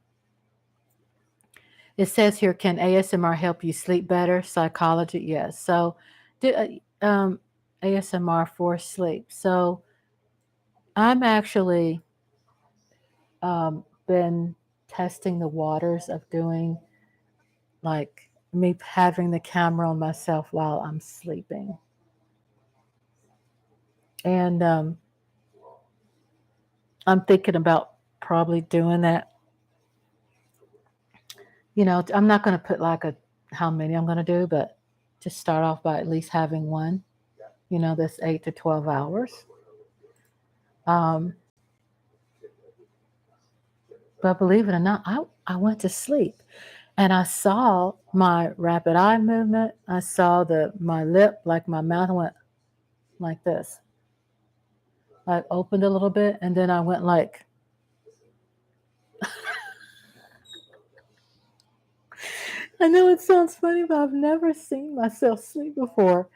it says here, can ASMR help you sleep better? Psychology, yes. So, do, ASMR for sleep. So, I'm actually been testing the waters of doing like me having the camera on myself while I'm sleeping. And I'm thinking about probably doing that. I'm not going to put like how many I'm going to do, but just start off by at least having one, that's 8 to 12 hours. Um, but believe it or not, I went to sleep and I saw my rapid eye movement. I saw my lip, like my mouth went like this. I opened a little bit and then I went like, I know it sounds funny, but I've never seen myself sleep before.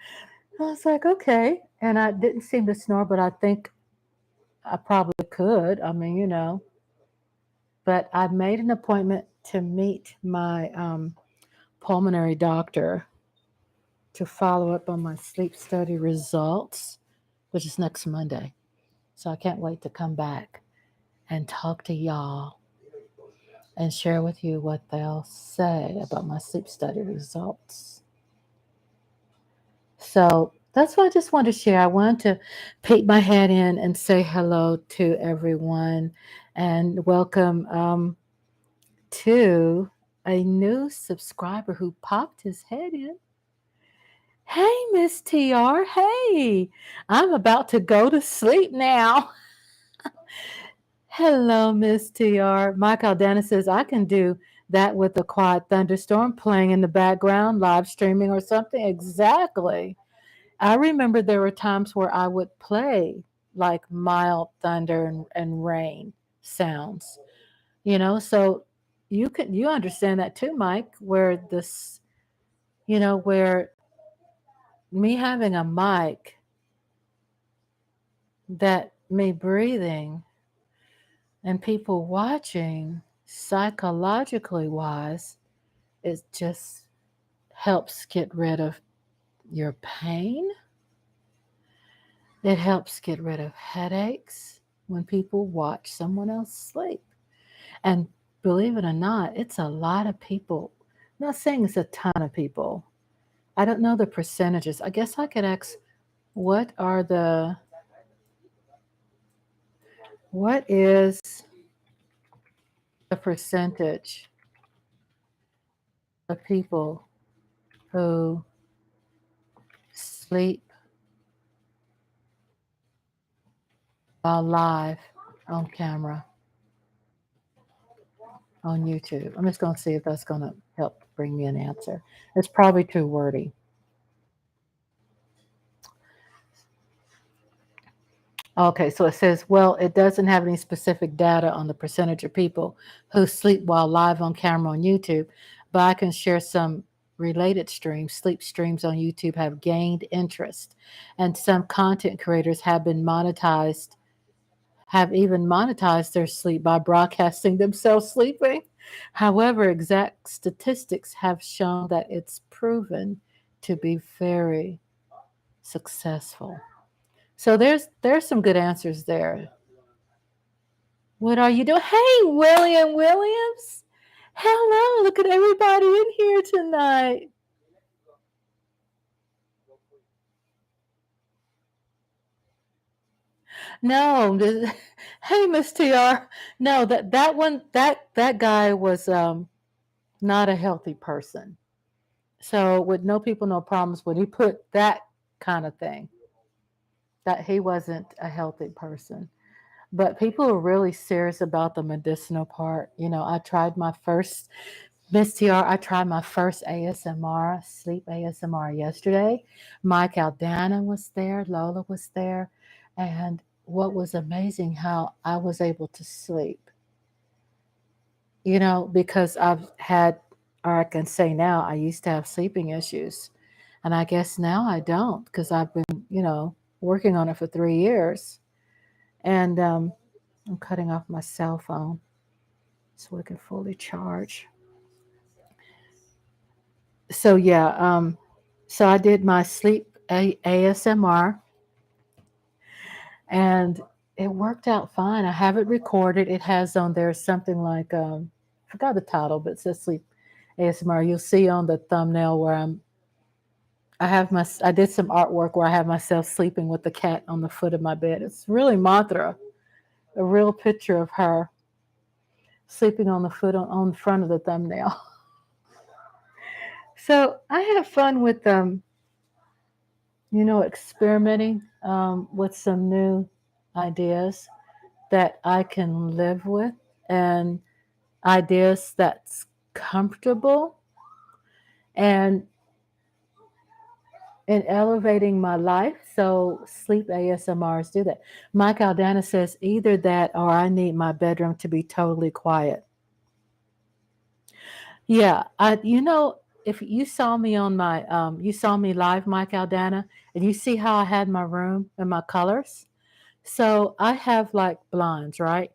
I was like, okay. And I didn't seem to snore, but I think I probably could. I mean, but I made an appointment to meet my pulmonary doctor to follow up on my sleep study results, which is next Monday. So I can't wait to come back and talk to y'all and share with you what they'll say about my sleep study results. So that's what I just wanted to share. I wanted to peek my head in and say hello to everyone and welcome to a new subscriber who popped his head in. Hey, Miss TR. Hey, I'm about to go to sleep now. Hello, Miss TR. Mike Aldana says I can do that with a quiet thunderstorm playing in the background, live streaming or something. Exactly. I remember there were times where I would play like mild thunder and rain sounds, so you understand that too, Mike, where where me having a mic, that me breathing and people watching, psychologically wise, it just helps get rid of your pain. It helps get rid of headaches when people watch someone else sleep. And believe it or not, it's a lot of people. I'm not saying it's a ton of people. I don't know the percentages. I guess I could ask, what is the percentage of people who sleep while live on camera on YouTube? I'm just going to see if that's going to help bring me an answer. It's probably too wordy. Okay, so it says, well, it doesn't have any specific data on the percentage of people who sleep while live on camera on YouTube, but I can share some related streams. Sleep streams on YouTube have gained interest, and some content creators have even monetized their sleep by broadcasting themselves sleeping. However, exact statistics have shown that it's proven to be very successful. So there's some good answers there. What are you doing? Hey, William Williams. Hello, look at everybody in here tonight. No, hey, Miss TR. No, that one that guy was not a healthy person. So with no people, no problems, when he put that kind of thing, that he wasn't a healthy person. But people are really serious about the medicinal part. I tried my first, Miss TR, I tried my first ASMR, sleep ASMR yesterday. Mike Aldana was there, Lola was there, and what was amazing how I was able to sleep, because I've had, or I can say now, I used to have sleeping issues. And I guess now I don't because I've been, working on it for 3 years. And I'm cutting off my cell phone so we can fully charge. So, yeah, so I did my sleep ASMR and it worked out fine. I have it recorded. It has on there something like, I forgot the title, but it says sleep ASMR. You'll see on the thumbnail where I did some artwork where I have myself sleeping with the cat on the foot of my bed. It's really Mothra, a real picture of her sleeping on the foot on the front of the thumbnail. So I have fun with experimenting with some new ideas that I can live with and ideas that's comfortable and in elevating my life. So sleep ASMRs do that. Mike Aldana says either that or I need my bedroom to be totally quiet. Yeah, if you saw me on my you saw me live, Mike Aldana, and you see how I had my room and my colors. So I have like blinds, right?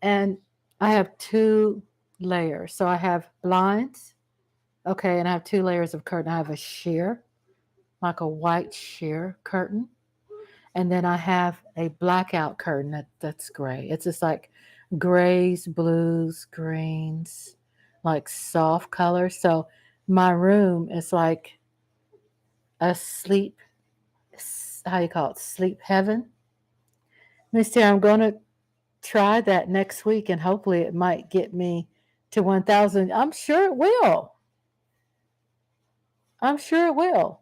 And I have two layers. So I have blinds, okay, and I have two layers of curtain. I have a sheer, like a white sheer curtain, and then I have a blackout curtain that's gray. It's just like grays, blues, greens, like soft colors. So my room is like a sleep, how you call it, sleep heaven. Mister, I'm going to try that next week and hopefully it might get me to 1,000. I'm sure it will. I'm sure it will.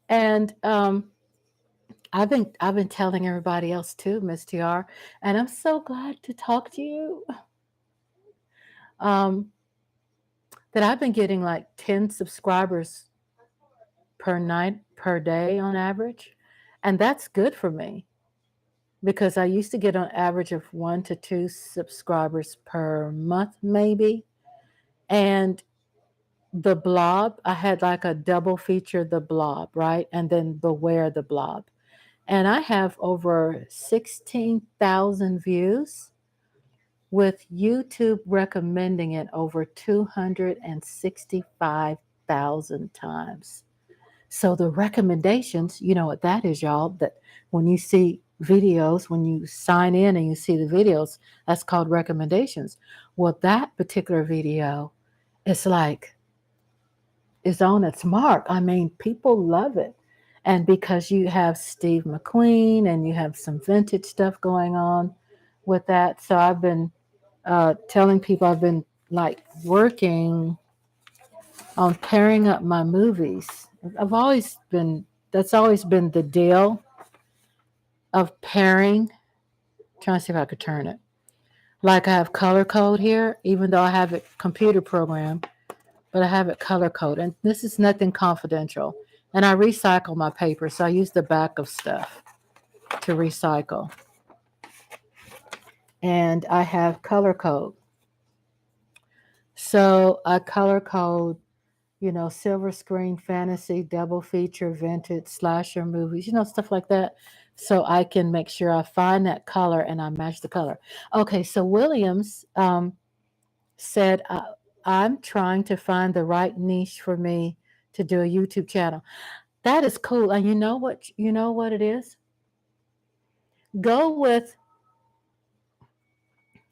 And I've been telling everybody else too, Miss TR, and I'm so glad to talk to you. Um, that I've been getting like 10 subscribers per night per day on average, and that's good for me because I used to get on average of 1 to 2 subscribers per month maybe. And the blob, I had like a double feature, the blob, right? And then beware the blob. And I have over 16,000 views with YouTube recommending it over 265,000 times. So the recommendations, you know what that is, y'all, that when you see videos, when you sign in and you see the videos, that's called recommendations. Well, that particular video is like, is on its mark. I mean, people love it. And because you have Steve McQueen and you have some vintage stuff going on with that. So I've been telling people I've been like working on pairing up my movies. I've always been, that's always been the deal of pairing. Trying to see if I could turn it. Like I have color code here, even though I have it computer program, but I have it color code. And this is nothing confidential. And I recycle my paper, so I use the back of stuff to recycle. And I have color code. So I color code, silver screen, fantasy, double feature, vintage, slasher movies, stuff like that. So I can make sure I find that color and I match the color. Okay, so Williams said, I'm trying to find the right niche for me to do a YouTube channel. That is cool. And you know what it is? Go with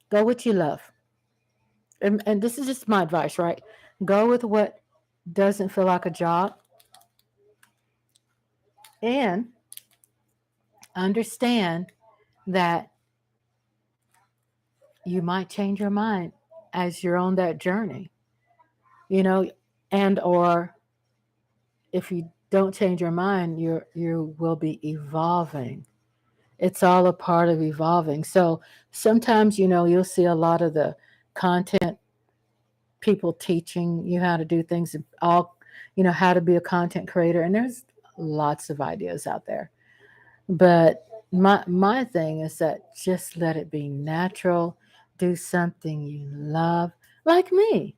go what you love. And this is just my advice, right? Go with what doesn't feel like a job and understand that you might change your mind as you're on that journey, you know, and or if you don't change your mind, you will be evolving. It's all a part of evolving. So sometimes, you'll see a lot of the content people teaching you how to do things, all, how to be a content creator. And there's lots of ideas out there. But my thing is that just let it be natural. Do something you love. Like me.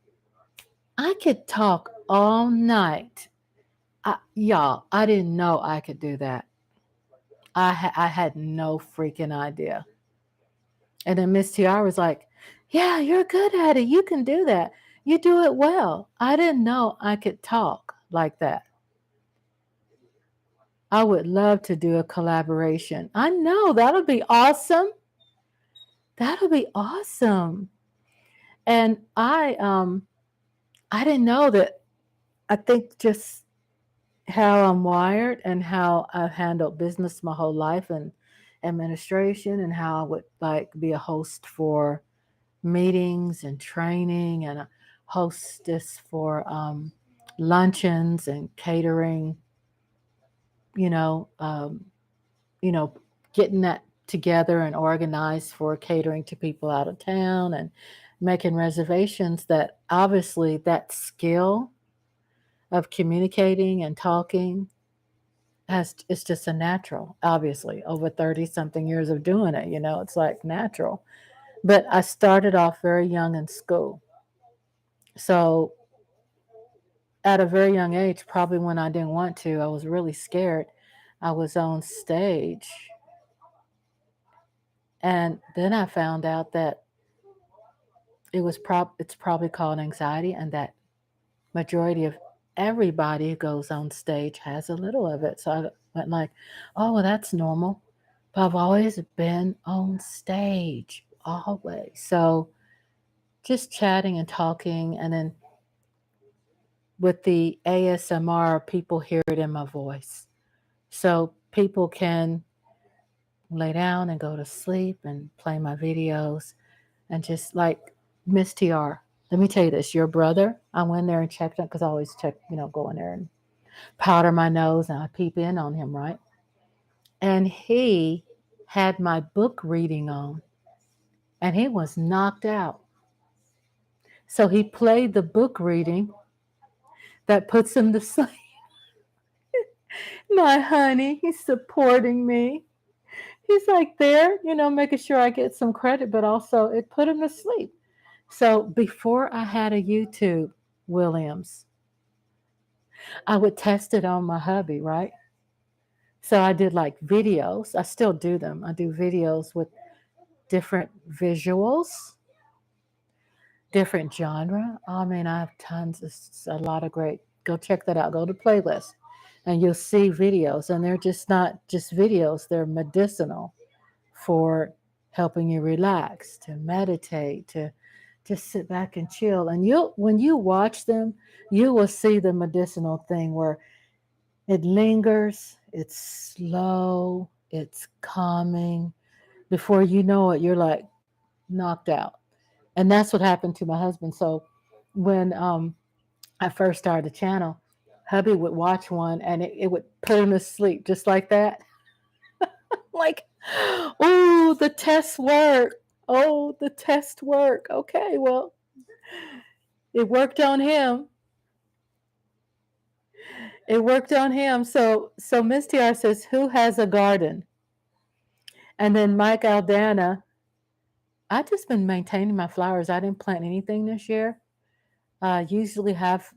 I could talk all night. Y'all, I didn't know I could do that. I had no freaking idea. And then Miss Tiara was like, "Yeah, you're good at it. You can do that. You do it well." I didn't know I could talk like that. I would love to do a collaboration. I know that'll be awesome. That'll be awesome. And I didn't know that. I think just how I'm wired and how I've handled business my whole life and administration and how I would like be a host for meetings and training and a hostess for luncheons and catering, you know, um, you know, getting that together and organized for catering to people out of town and making reservations. That obviously that skill of communicating and talking has it's just a natural, obviously over 30 something years of doing it, it's like natural. But I started off very young in school. So at a very young age, probably when I didn't want to, I was really scared. I was on stage, and then I found out that it's probably called anxiety, and that majority of everybody who goes on stage has a little of it. So I went like, oh, well, that's normal. But I've always been on stage, always. So just chatting and talking, and then with the ASMR, people hear it in my voice. So people can lay down and go to sleep and play my videos and just like Miss TR. Let me tell you this, your brother, I went there and checked it because I always check, go in there and powder my nose and I peep in on him, right? And he had my book reading on and he was knocked out. So he played the book reading that puts him to sleep. My honey, he's supporting me. He's like there, making sure I get some credit, but also it put him to sleep. So before I had a YouTube Williams, I would test it on my hubby, right? So I did like videos. I still do them. I do videos with different visuals, different genre. I mean, I have tons. It's a lot of great. Go check that out. Go to playlist, and you'll see videos, and they're just not just videos. They're medicinal for helping you relax, to meditate, to just sit back and chill. And when you watch them, you will see the medicinal thing where it lingers, it's slow, it's calming. Before you know it, you're like knocked out. And that's what happened to my husband. So when I first started the channel, hubby would watch one and it would put him to sleep just like that. Like, oh, the test work. Oh, the test work. Okay, well, it worked on him. It worked on him. So Miss TR says, who has a garden? And then Mike Aldana, I just been maintaining my flowers. I didn't plant anything this year. Usually have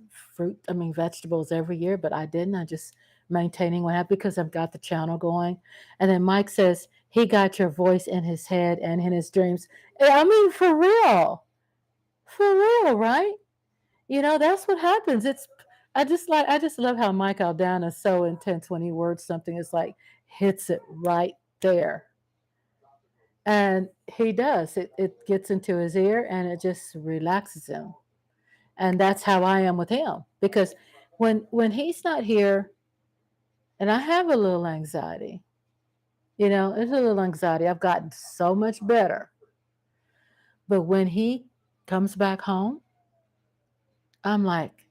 vegetables every year, but I didn't. I just maintaining what I have because I've got the channel going. And then Mike says he got your voice in his head and in his dreams. I mean, for real, right? That's what happens. I just love how Mike Aldana is so intense when he words something. It's like hits it right there. And he does. It gets into his ear and it just relaxes him. And that's how I am with him. Because when he's not here, and I have a little anxiety, it's a little anxiety. I've gotten so much better. But when he comes back home, I'm like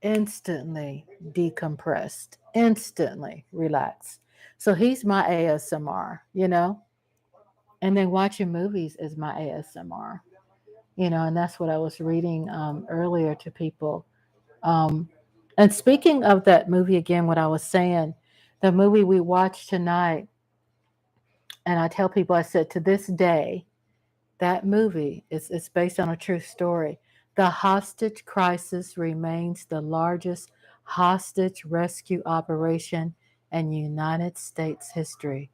instantly decompressed, instantly relaxed. So he's my ASMR. And then watching movies is my ASMR, and that's what I was reading earlier to people. Um, and speaking of that movie again, what I was saying, the movie we watched tonight, And I tell people, I said, to this day, that movie is it's based on a true story. The hostage crisis remains the largest hostage rescue operation in United States history,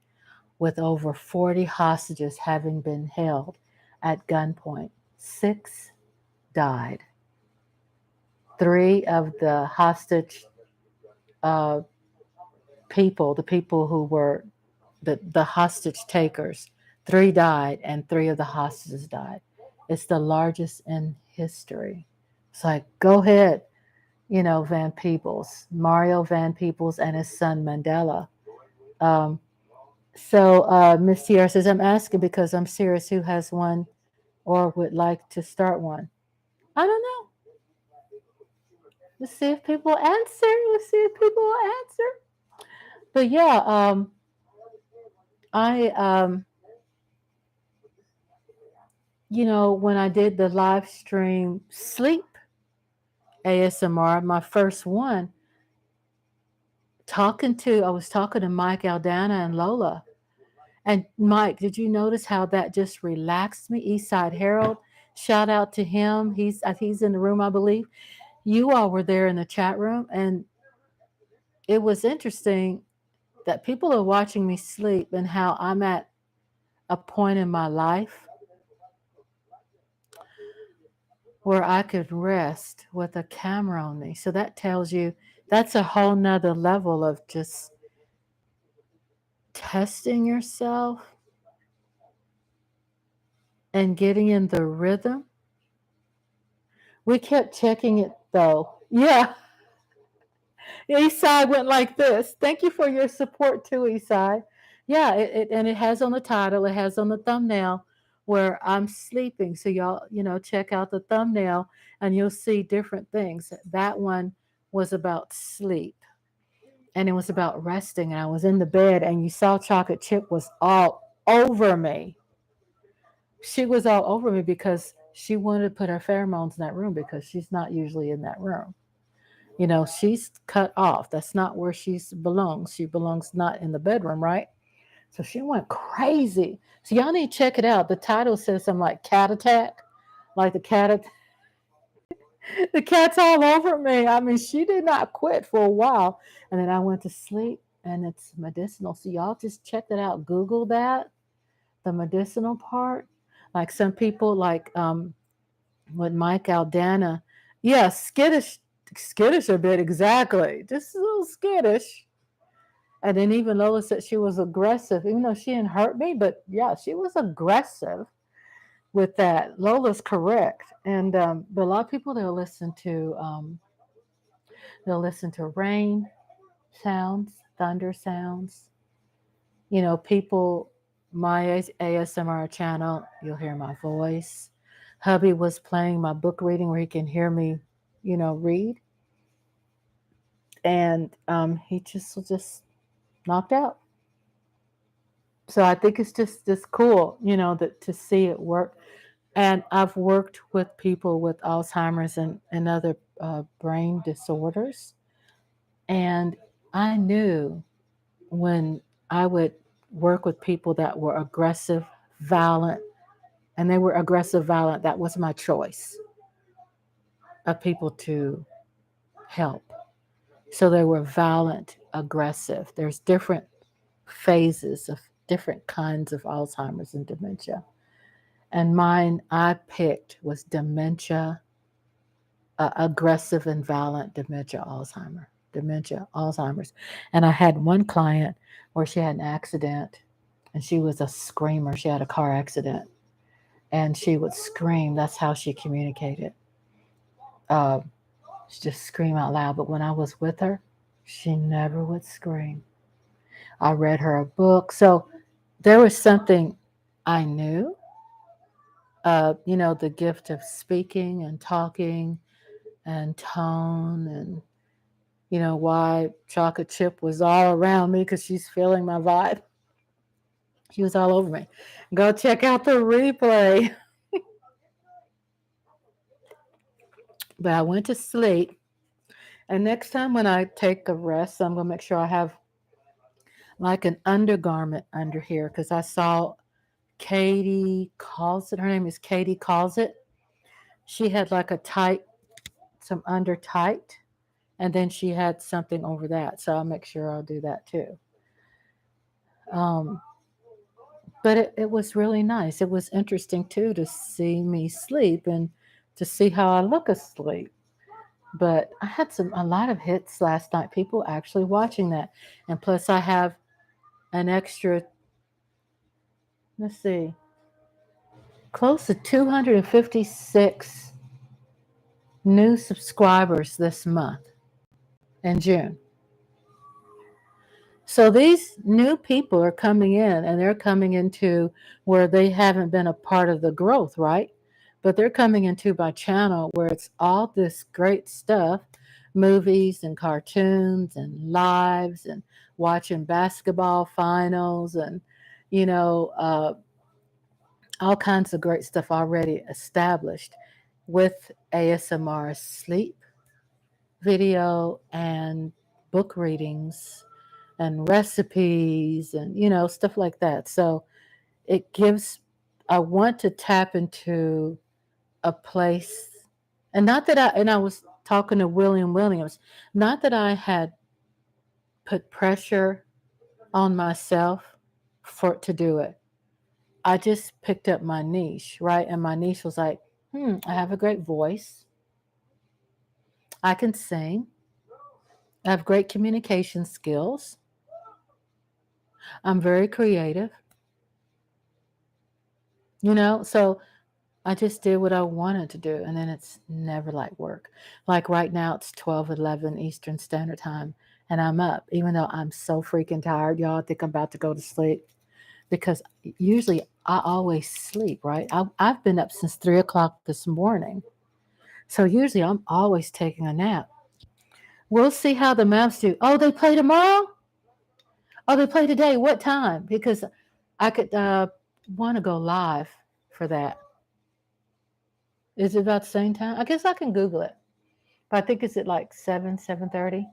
with over 40 hostages having been held at gunpoint. 6 died. 3 of the hostage uh, people, the people who were the hostage takers, 3 died and 3 of the hostages died. It's the largest in history. It's like, go ahead, Van Peebles, Mario Van Peebles and his son Mandela. Um, Miss Sierra says, I'm asking because I'm serious who has one or would like to start one. I don't know. Let's see if people answer. Let's see if people will answer. But yeah, I when I did the live stream sleep ASMR, my first one, I was talking to Mike, Aldana, and Lola. And Mike, did you notice how that just relaxed me? Eastside Harold, shout out to him. He's in the room, I believe. You all were there in the chat room, and it was interesting that people are watching me sleep and how I'm at a point in my life where I could rest with a camera on me. So that tells you that's a whole nother level of just testing yourself and getting in the rhythm. We kept checking it though. Yeah, Eastside went like this. Thank you for your support too, Eastside. Yeah, and it has on the title, it has on the thumbnail where I'm sleeping. So y'all, check out the thumbnail and you'll see different things. That one was about sleep and it was about resting. And I was in the bed and you saw Chocolate Chip was all over me. She was all over me because she wanted to put her pheromones in that room because she's not usually in that room. She's cut off. That's not where she belongs. She belongs not in the bedroom, right? So she went crazy. So y'all need to check it out. The title says something like cat attack, like the cat's all over me. I mean, she did not quit for a while. And then I went to sleep and it's medicinal. So y'all just check that out. Google that, the medicinal part. Like some people like with Mike Aldana. Yeah, skittish a bit, exactly. Just a little skittish. And then even Lola said she was aggressive, even though she didn't hurt me, but yeah, she was aggressive with that. Lola's correct. And but a lot of people they'll listen to rain sounds, thunder sounds. People my ASMR channel, you'll hear my voice. Hubby was playing my book reading where he can hear me, read. And he just knocked out. So I think it's just cool, that to see it work. And I've worked with people with Alzheimer's and other brain disorders. And I knew when I would work with people that were aggressive, violent, and they were aggressive, violent, that was my choice of people to help. So they were violent, aggressive. There's different phases of different kinds of Alzheimer's and dementia. And mine I picked was dementia, aggressive and violent dementia, Alzheimer's. And I had one client where she had an accident and she was a screamer. She had a car accident and she would scream. That's how she communicated. Uh, she just scream out loud. But when I was with her, she never would scream. I read her a book. So there was something I knew, the gift of speaking and talking and tone and, why Chocolate Chip was all around me because she's feeling my vibe. She was all over me. Go check out the replay. But I went to sleep. And next time when I take a rest, I'm going to make sure I have like an undergarment under here because I saw Katie calls it. Her name is Katie calls it. She had like a tight, some under tight, and then she had something over that. So I'll make sure I'll do that too. Um, but it was really nice. It was interesting too to see me sleep and to see how I look asleep. But I had a lot of hits last night. People actually watching that, and plus I have an extra. Let's see, close to 256 new subscribers this month in June. So these new people are coming in and they're coming into where they haven't been a part of the growth, right? But they're coming into my channel where it's all this great stuff, movies and cartoons and lives and watching basketball finals and, you know, all kinds of great stuff already established with ASMR sleep video and book readings and recipes and stuff like that. So it gives I want to tap into a place, and not that I was talking to William Williams, not that I had put pressure on myself for to do it. I just picked up my niche, right? And my niche was like, I have a great voice. I can sing. I have great communication skills. I'm very creative. So I just did what I wanted to do, and then it's never like work. Like right now, it's 12:11 Eastern Standard Time, and I'm up, even though I'm so freaking tired, y'all. I think I'm about to go to sleep because usually I always sleep, right? I've been up since 3 o'clock this morning, so usually I'm always taking a nap. We'll see how the Mavs do. Oh, they play tomorrow? Oh, they play today. What time? Because I could want to go live for that. Is it about the same time? I guess I can Google it. But I think it's at like 7:30.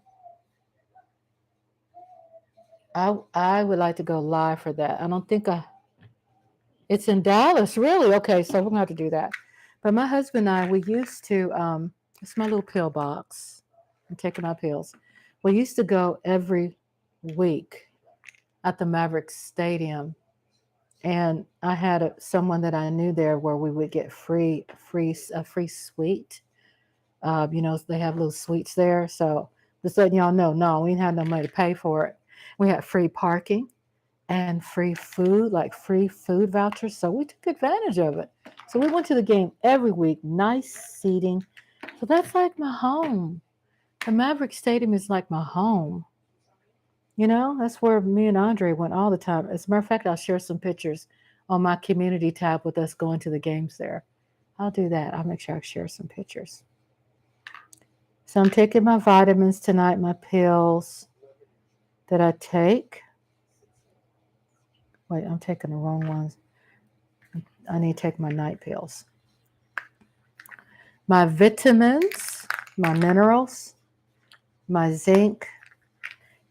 I would like to go live for that. I don't think it's in Dallas, really. Okay, so we're gonna have to do that. But my husband and I, we used to it's my little pill box. I'm taking my pills. We used to go every week at the Mavericks Stadium, and I had someone that I knew there where we would get a free suite. They have little suites there. So just letting y'all know, no, we didn't have no money to pay for it. We had free parking and free food, like free food vouchers. So we took advantage of it. So we went to the game every week, nice seating. So that's like my home. The Maverick Stadium is like my home. That's where me and Andre went all the time. As a matter of fact, I'll share some pictures on my community tab with us going to the games there. I'll do that. I'll make sure I share some pictures. So I'm taking my vitamins tonight, my pills that I take. Wait, I'm taking the wrong ones. I need to take my night pills. My vitamins, my minerals, my zinc,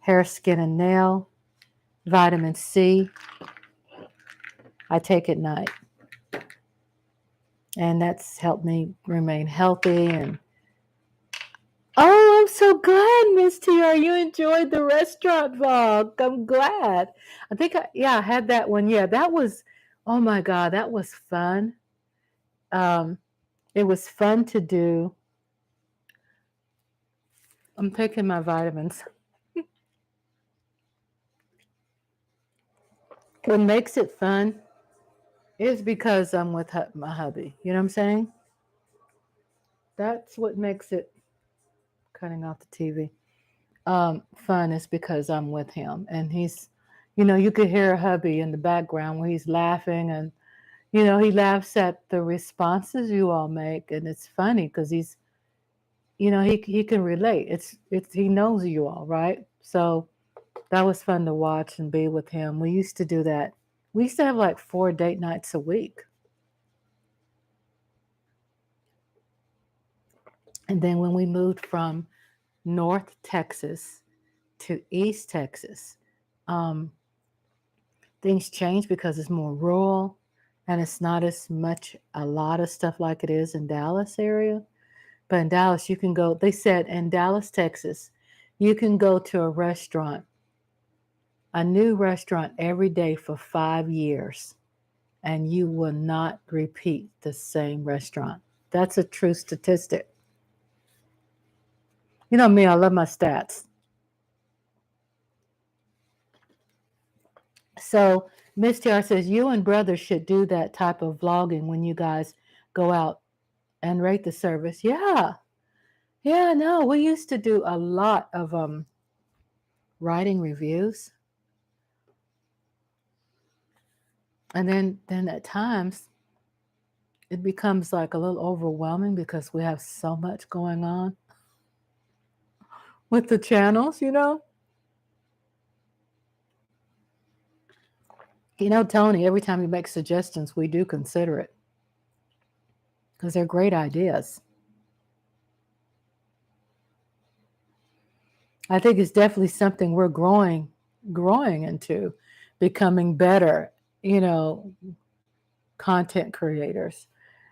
hair, skin, and nail, vitamin C, I take at night. And that's helped me remain healthy. And oh, I'm so glad, Miss TR, you enjoyed the restaurant vlog. I'm glad. I think I had that one. Yeah, that was, oh my God, that was fun. It was fun to do. I'm taking my vitamins. What makes it fun is because I'm with my hubby. You know what I'm saying? That's what makes it, cutting off the TV, fun is because I'm with him. And he's, you could hear hubby in the background where he's laughing and, he laughs at the responses you all make. And it's funny because he's, he can relate. He knows you all, right? So that was fun to watch and be with him. We used to do that. We used to have like 4 date nights a week. And then when we moved from North Texas to East Texas, Um, things change because it's more rural and it's not as much a lot of stuff like it is in Dallas area. But in Dallas, you can go, they said in Dallas, Texas, you can go to a new restaurant every day for 5 years, and you will not repeat the same restaurant. That's a true statistic. You know me, I love my stats. So Miss TR says, you and brother should do that type of vlogging when you guys go out and rate the service. Yeah. Yeah, no, we used to do a lot of writing reviews. And then at times it becomes like a little overwhelming because we have so much going on with the channels, you know? You know, Tony, every time you make suggestions, we do consider it because they're great ideas. I think it's definitely something we're growing into, becoming better, you know, content creators.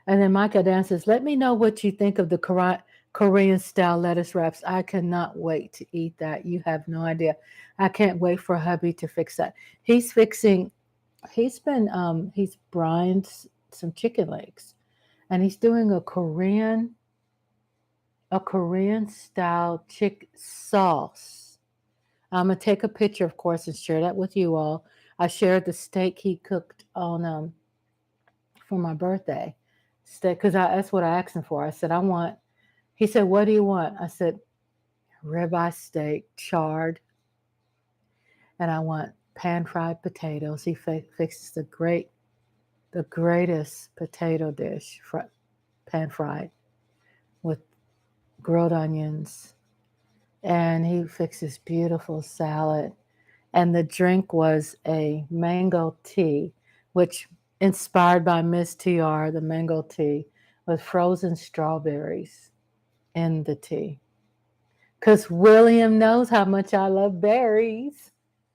And then Micah Dan says, let me know what you think of the Korean style lettuce wraps. I cannot wait to eat that. You have no idea. I can't wait for hubby to fix that. He's brined some chicken legs, and he's doing a Korean style chick sauce. I'm gonna take a picture, of course, and share that with you all. I shared the steak he cooked on for my birthday. Steak, because that's what I asked him for. I said, he said, what do you want? I said, ribeye steak, charred, and I want pan-fried potatoes. He fixes the greatest potato dish, pan-fried, with grilled onions, and he fixes beautiful salad. And the drink was a mango tea, which inspired by Miss TR, the mango tea with frozen strawberries in the tea. Because William knows how much I love berries.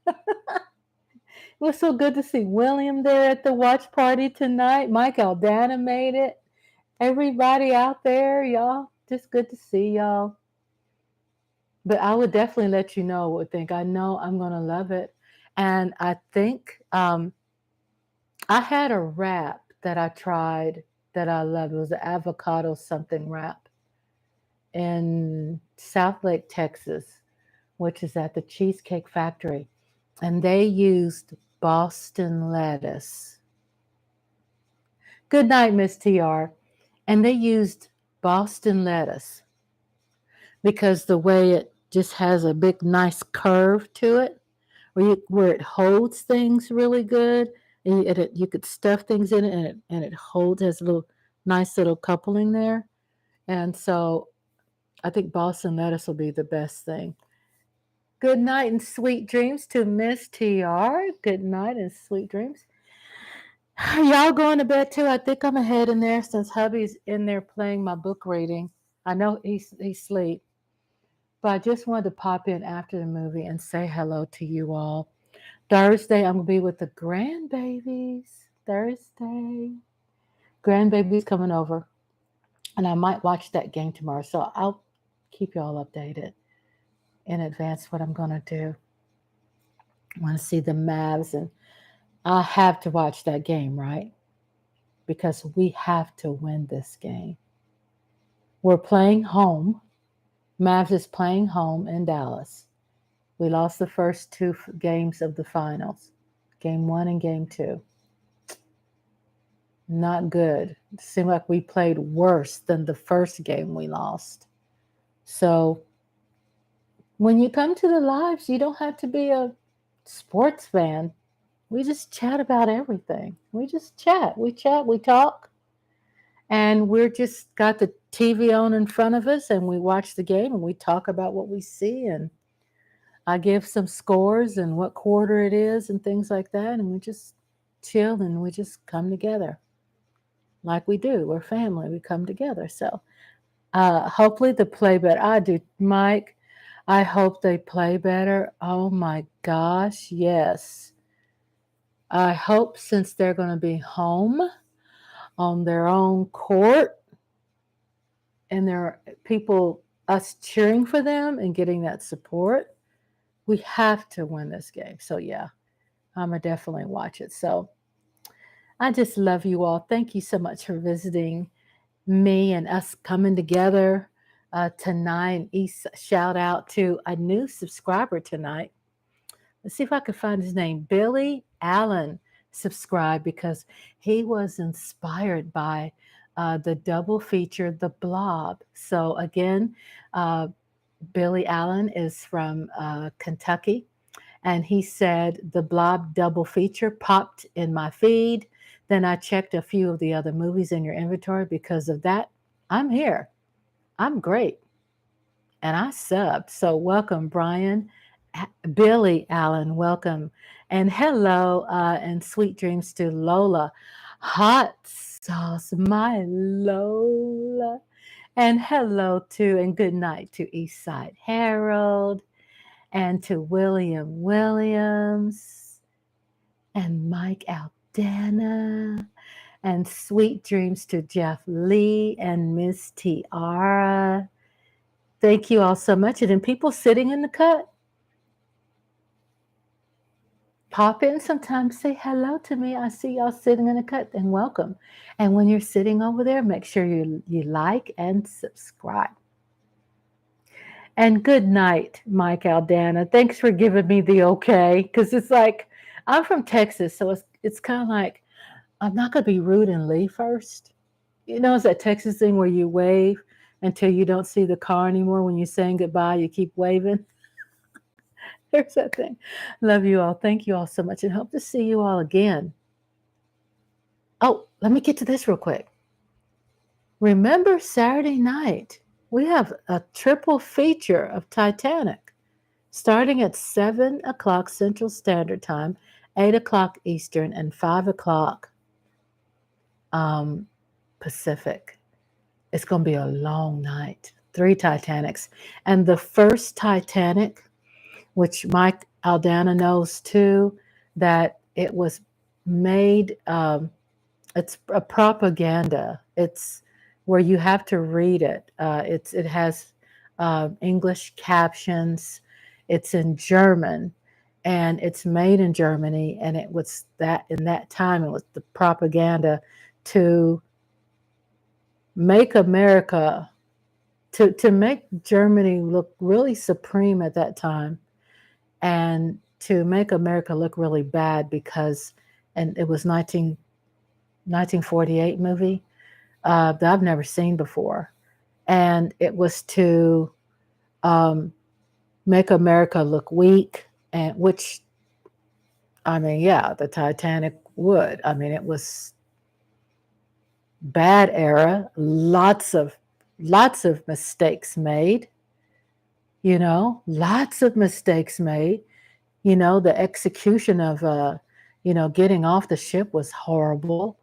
It was so good to see William there at the watch party tonight. Mike Aldana made it. Everybody out there, y'all, just good to see y'all. But I would definitely let you know what I think. I know I'm going to love it. And I think I had a wrap that I tried that I loved. It was an avocado something wrap in Southlake, Texas, which is at the Cheesecake Factory. And they used Boston lettuce. Good night, Miss TR. And they used Boston lettuce because the way it just has a big, nice curve to it, where it holds things really good. And you could stuff things in it, and it has a little nice little coupling there. And so I think Boston lettuce will be the best thing. Good night and sweet dreams to Miss TR. Good night and sweet dreams. Y'all going to bed too? I think I'm ahead in there since hubby's in there playing my book reading. I know he's asleep. But I just wanted to pop in after the movie and say hello to you all. Thursday, I'm going to be with the grandbabies. Thursday. Grandbabies coming over. And I might watch that game tomorrow. So I'll keep you all updated in advance what I'm going to do. I want to see the Mavs. And I have to watch that game, right? Because we have to win this game. We're playing home. Mavs is playing home in Dallas. We lost the first two games of the finals, game 1 and game 2. Not good. It seemed like we played worse than the first game we lost. So when you come to the lives, you don't have to be a sports fan. We just chat about everything. We just chat. We talk. And we're just got the TV on in front of us, and we watch the game, and we talk about what we see, and I give some scores and what quarter it is and things like that. And we just chill and we just come together like we do. We're family. We come together. So hopefully the play bet I do, Mike, I hope they play better. Oh my gosh, yes. I hope since they're going to be home on their own court and there are people, us cheering for them and getting that support, we have to win this game. So, yeah, I'm going to definitely watch it. So, I just love you all. Thank you so much for visiting me and us coming together tonight. Shout out to a new subscriber tonight. Let's see if I can find his name. Billy Allen subscribed because he was inspired by the double feature, The Blob. So, again, uh, Billy Allen is from Kentucky, and he said the Blob double feature popped in my feed. Then I checked a few of the other movies in your inventory. Because of that, I'm here. I'm great. And I subbed. So welcome, Brian. Billy Allen, welcome. And hello, and sweet dreams to Lola. Hot sauce, my Lola. And hello to, and good night to Eastside Harold and to William Williams and Mike Aldana and sweet dreams to Jeff Lee and Miss Tiara. Thank you all so much. And then people sitting in the cut, pop in sometimes, say hello to me. I see y'all sitting in the cut and welcome. And when you're sitting over there, make sure you like and subscribe. And good night, Mike Aldana. Thanks for giving me the okay. Because it's like, I'm from Texas, so it's kind of like, I'm not going to be rude and leave first. You know, it's that Texas thing where you wave until you don't see the car anymore. When you're saying goodbye, you keep waving. There's that thing. Love you all. Thank you all so much and hope to see you all again. Oh, let me get to this real quick. Remember Saturday night, we have a triple feature of Titanic starting at 7 o'clock Central Standard Time, 8 o'clock Eastern, and 5 o'clock Pacific. It's going to be a long night. 3 Titanics. And the first Titanic, which Mike Aldana knows too, that it was made, it's a propaganda. It's where you have to read it. It has English captions. It's in German, and it's made in Germany. And it was that in that time it was the propaganda to make America, to make Germany look really supreme at that time, and to make America look really bad because, and it was 1948 movie that I've never seen before. And it was to make America look weak, and which, I mean, yeah, the Titanic would. I mean, it was bad era, lots of mistakes made, lots of mistakes made. The execution of getting off the ship was horrible.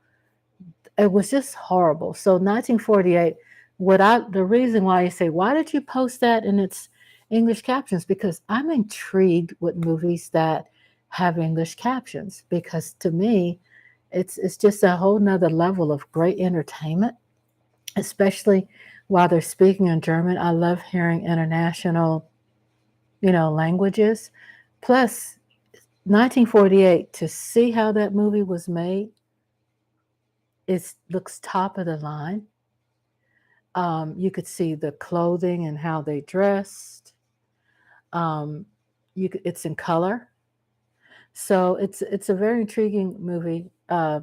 It was just horrible. So 1948, the reason why you say, why did you post that in its English captions? Because I'm intrigued with movies that have English captions, because to me, it's just a whole nother level of great entertainment, especially while they're speaking in German. I love hearing international, languages. Plus, 1948, to see how that movie was made, it looks top of the line. You could see the clothing and how they dressed. It's in color, so it's a very intriguing movie. I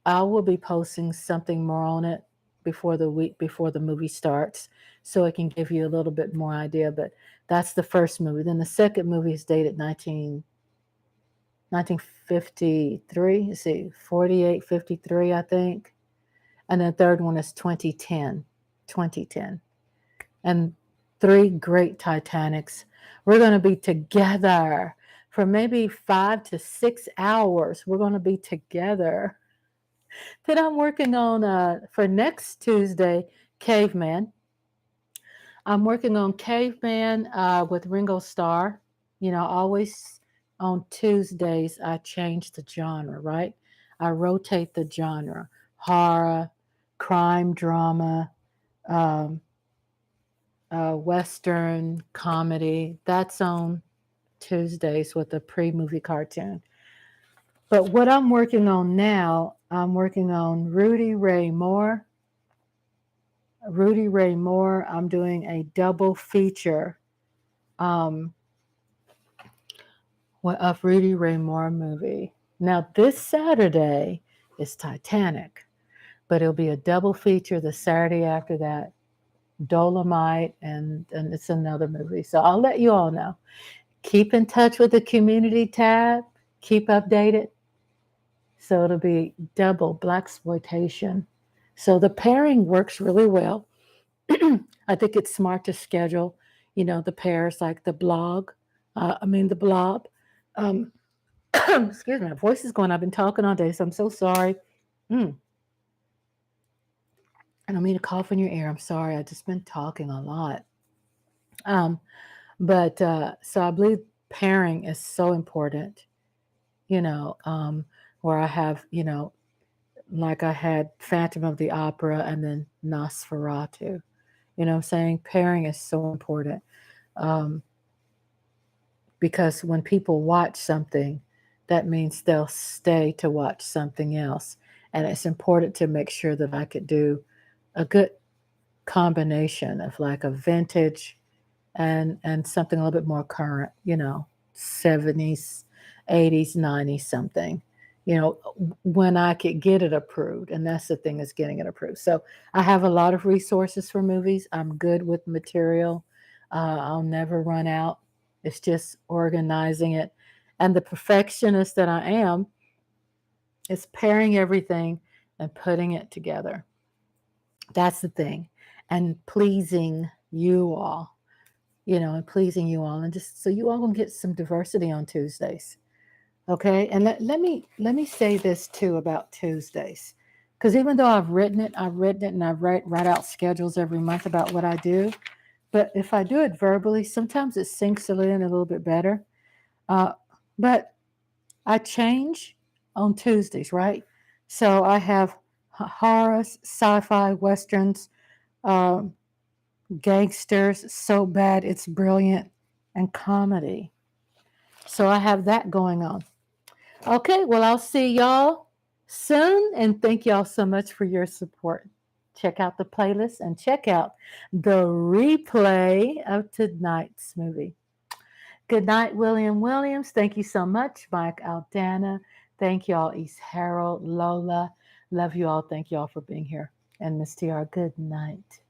will be posting something more on it before the week before the movie starts, so it can give you a little bit more idea. But that's the first movie. Then the second movie is dated 1953. Let's see, 48, 53, I think. And the third one is 2010. 2010. And 3 great Titanics. We're going to be together for maybe 5 to 6 hours. We're going to be together. Then I'm working on, for next Tuesday, Caveman. I'm working on Caveman with Ringo Starr. Always on Tuesdays, I change the genre, right? I rotate the genre: horror, crime, drama, um, Western, comedy. That's on Tuesdays with a pre movie cartoon. But what I'm working on now, I'm working on Rudy Ray Moore. Rudy Ray Moore, I'm doing a double feature um, of Rudy Ray Moore movie. Now, this Saturday is Titanic, but it'll be a double feature the Saturday after that, Dolomite, and it's another movie. So I'll let you all know. Keep in touch with the community tab, keep updated. So it'll be double blaxploitation. So the pairing works really well. I think it's smart to schedule, the pairs like the blob. Um, excuse me, my voice is going. I've been talking all day, so I'm so sorry. Mm, I don't mean to cough in your ear. I'm sorry. I've just been talking a lot. Um, but so I believe pairing is so important, you know, um, where I have, like I had Phantom of the Opera and then Nosferatu. I'm saying? Pairing is so important. Um, because when people watch something, that means they'll stay to watch something else. And it's important to make sure that I could do a good combination of like a vintage and something a little bit more current, 70s, 80s, 90s something. When I could get it approved, and that's the thing, is getting it approved. So I have a lot of resources for movies. I'm good with material. I'll never run out. It's just organizing it. And the perfectionist that I am is pairing everything and putting it together. That's the thing. And pleasing you all, and pleasing you all. And just so you all can get some diversity on Tuesdays. Okay. And let me say this too about Tuesdays. Because even though I've written it and I write out schedules every month about what I do. But if I do it verbally, sometimes it sinks in a little bit better. Uh, but I change on Tuesdays, right? So I have horror, sci-fi, westerns, um, gangsters, so bad it's brilliant, and comedy. So I have that going on. Okay, well, I'll see y'all soon, and thank y'all so much for your support. Check out the playlist and check out the replay of tonight's movie. Good night, William Williams. Thank you so much, Mike Aldana. Thank y'all, East Harold, Lola. Love you all. Thank y'all for being here. And Miss TR, good night.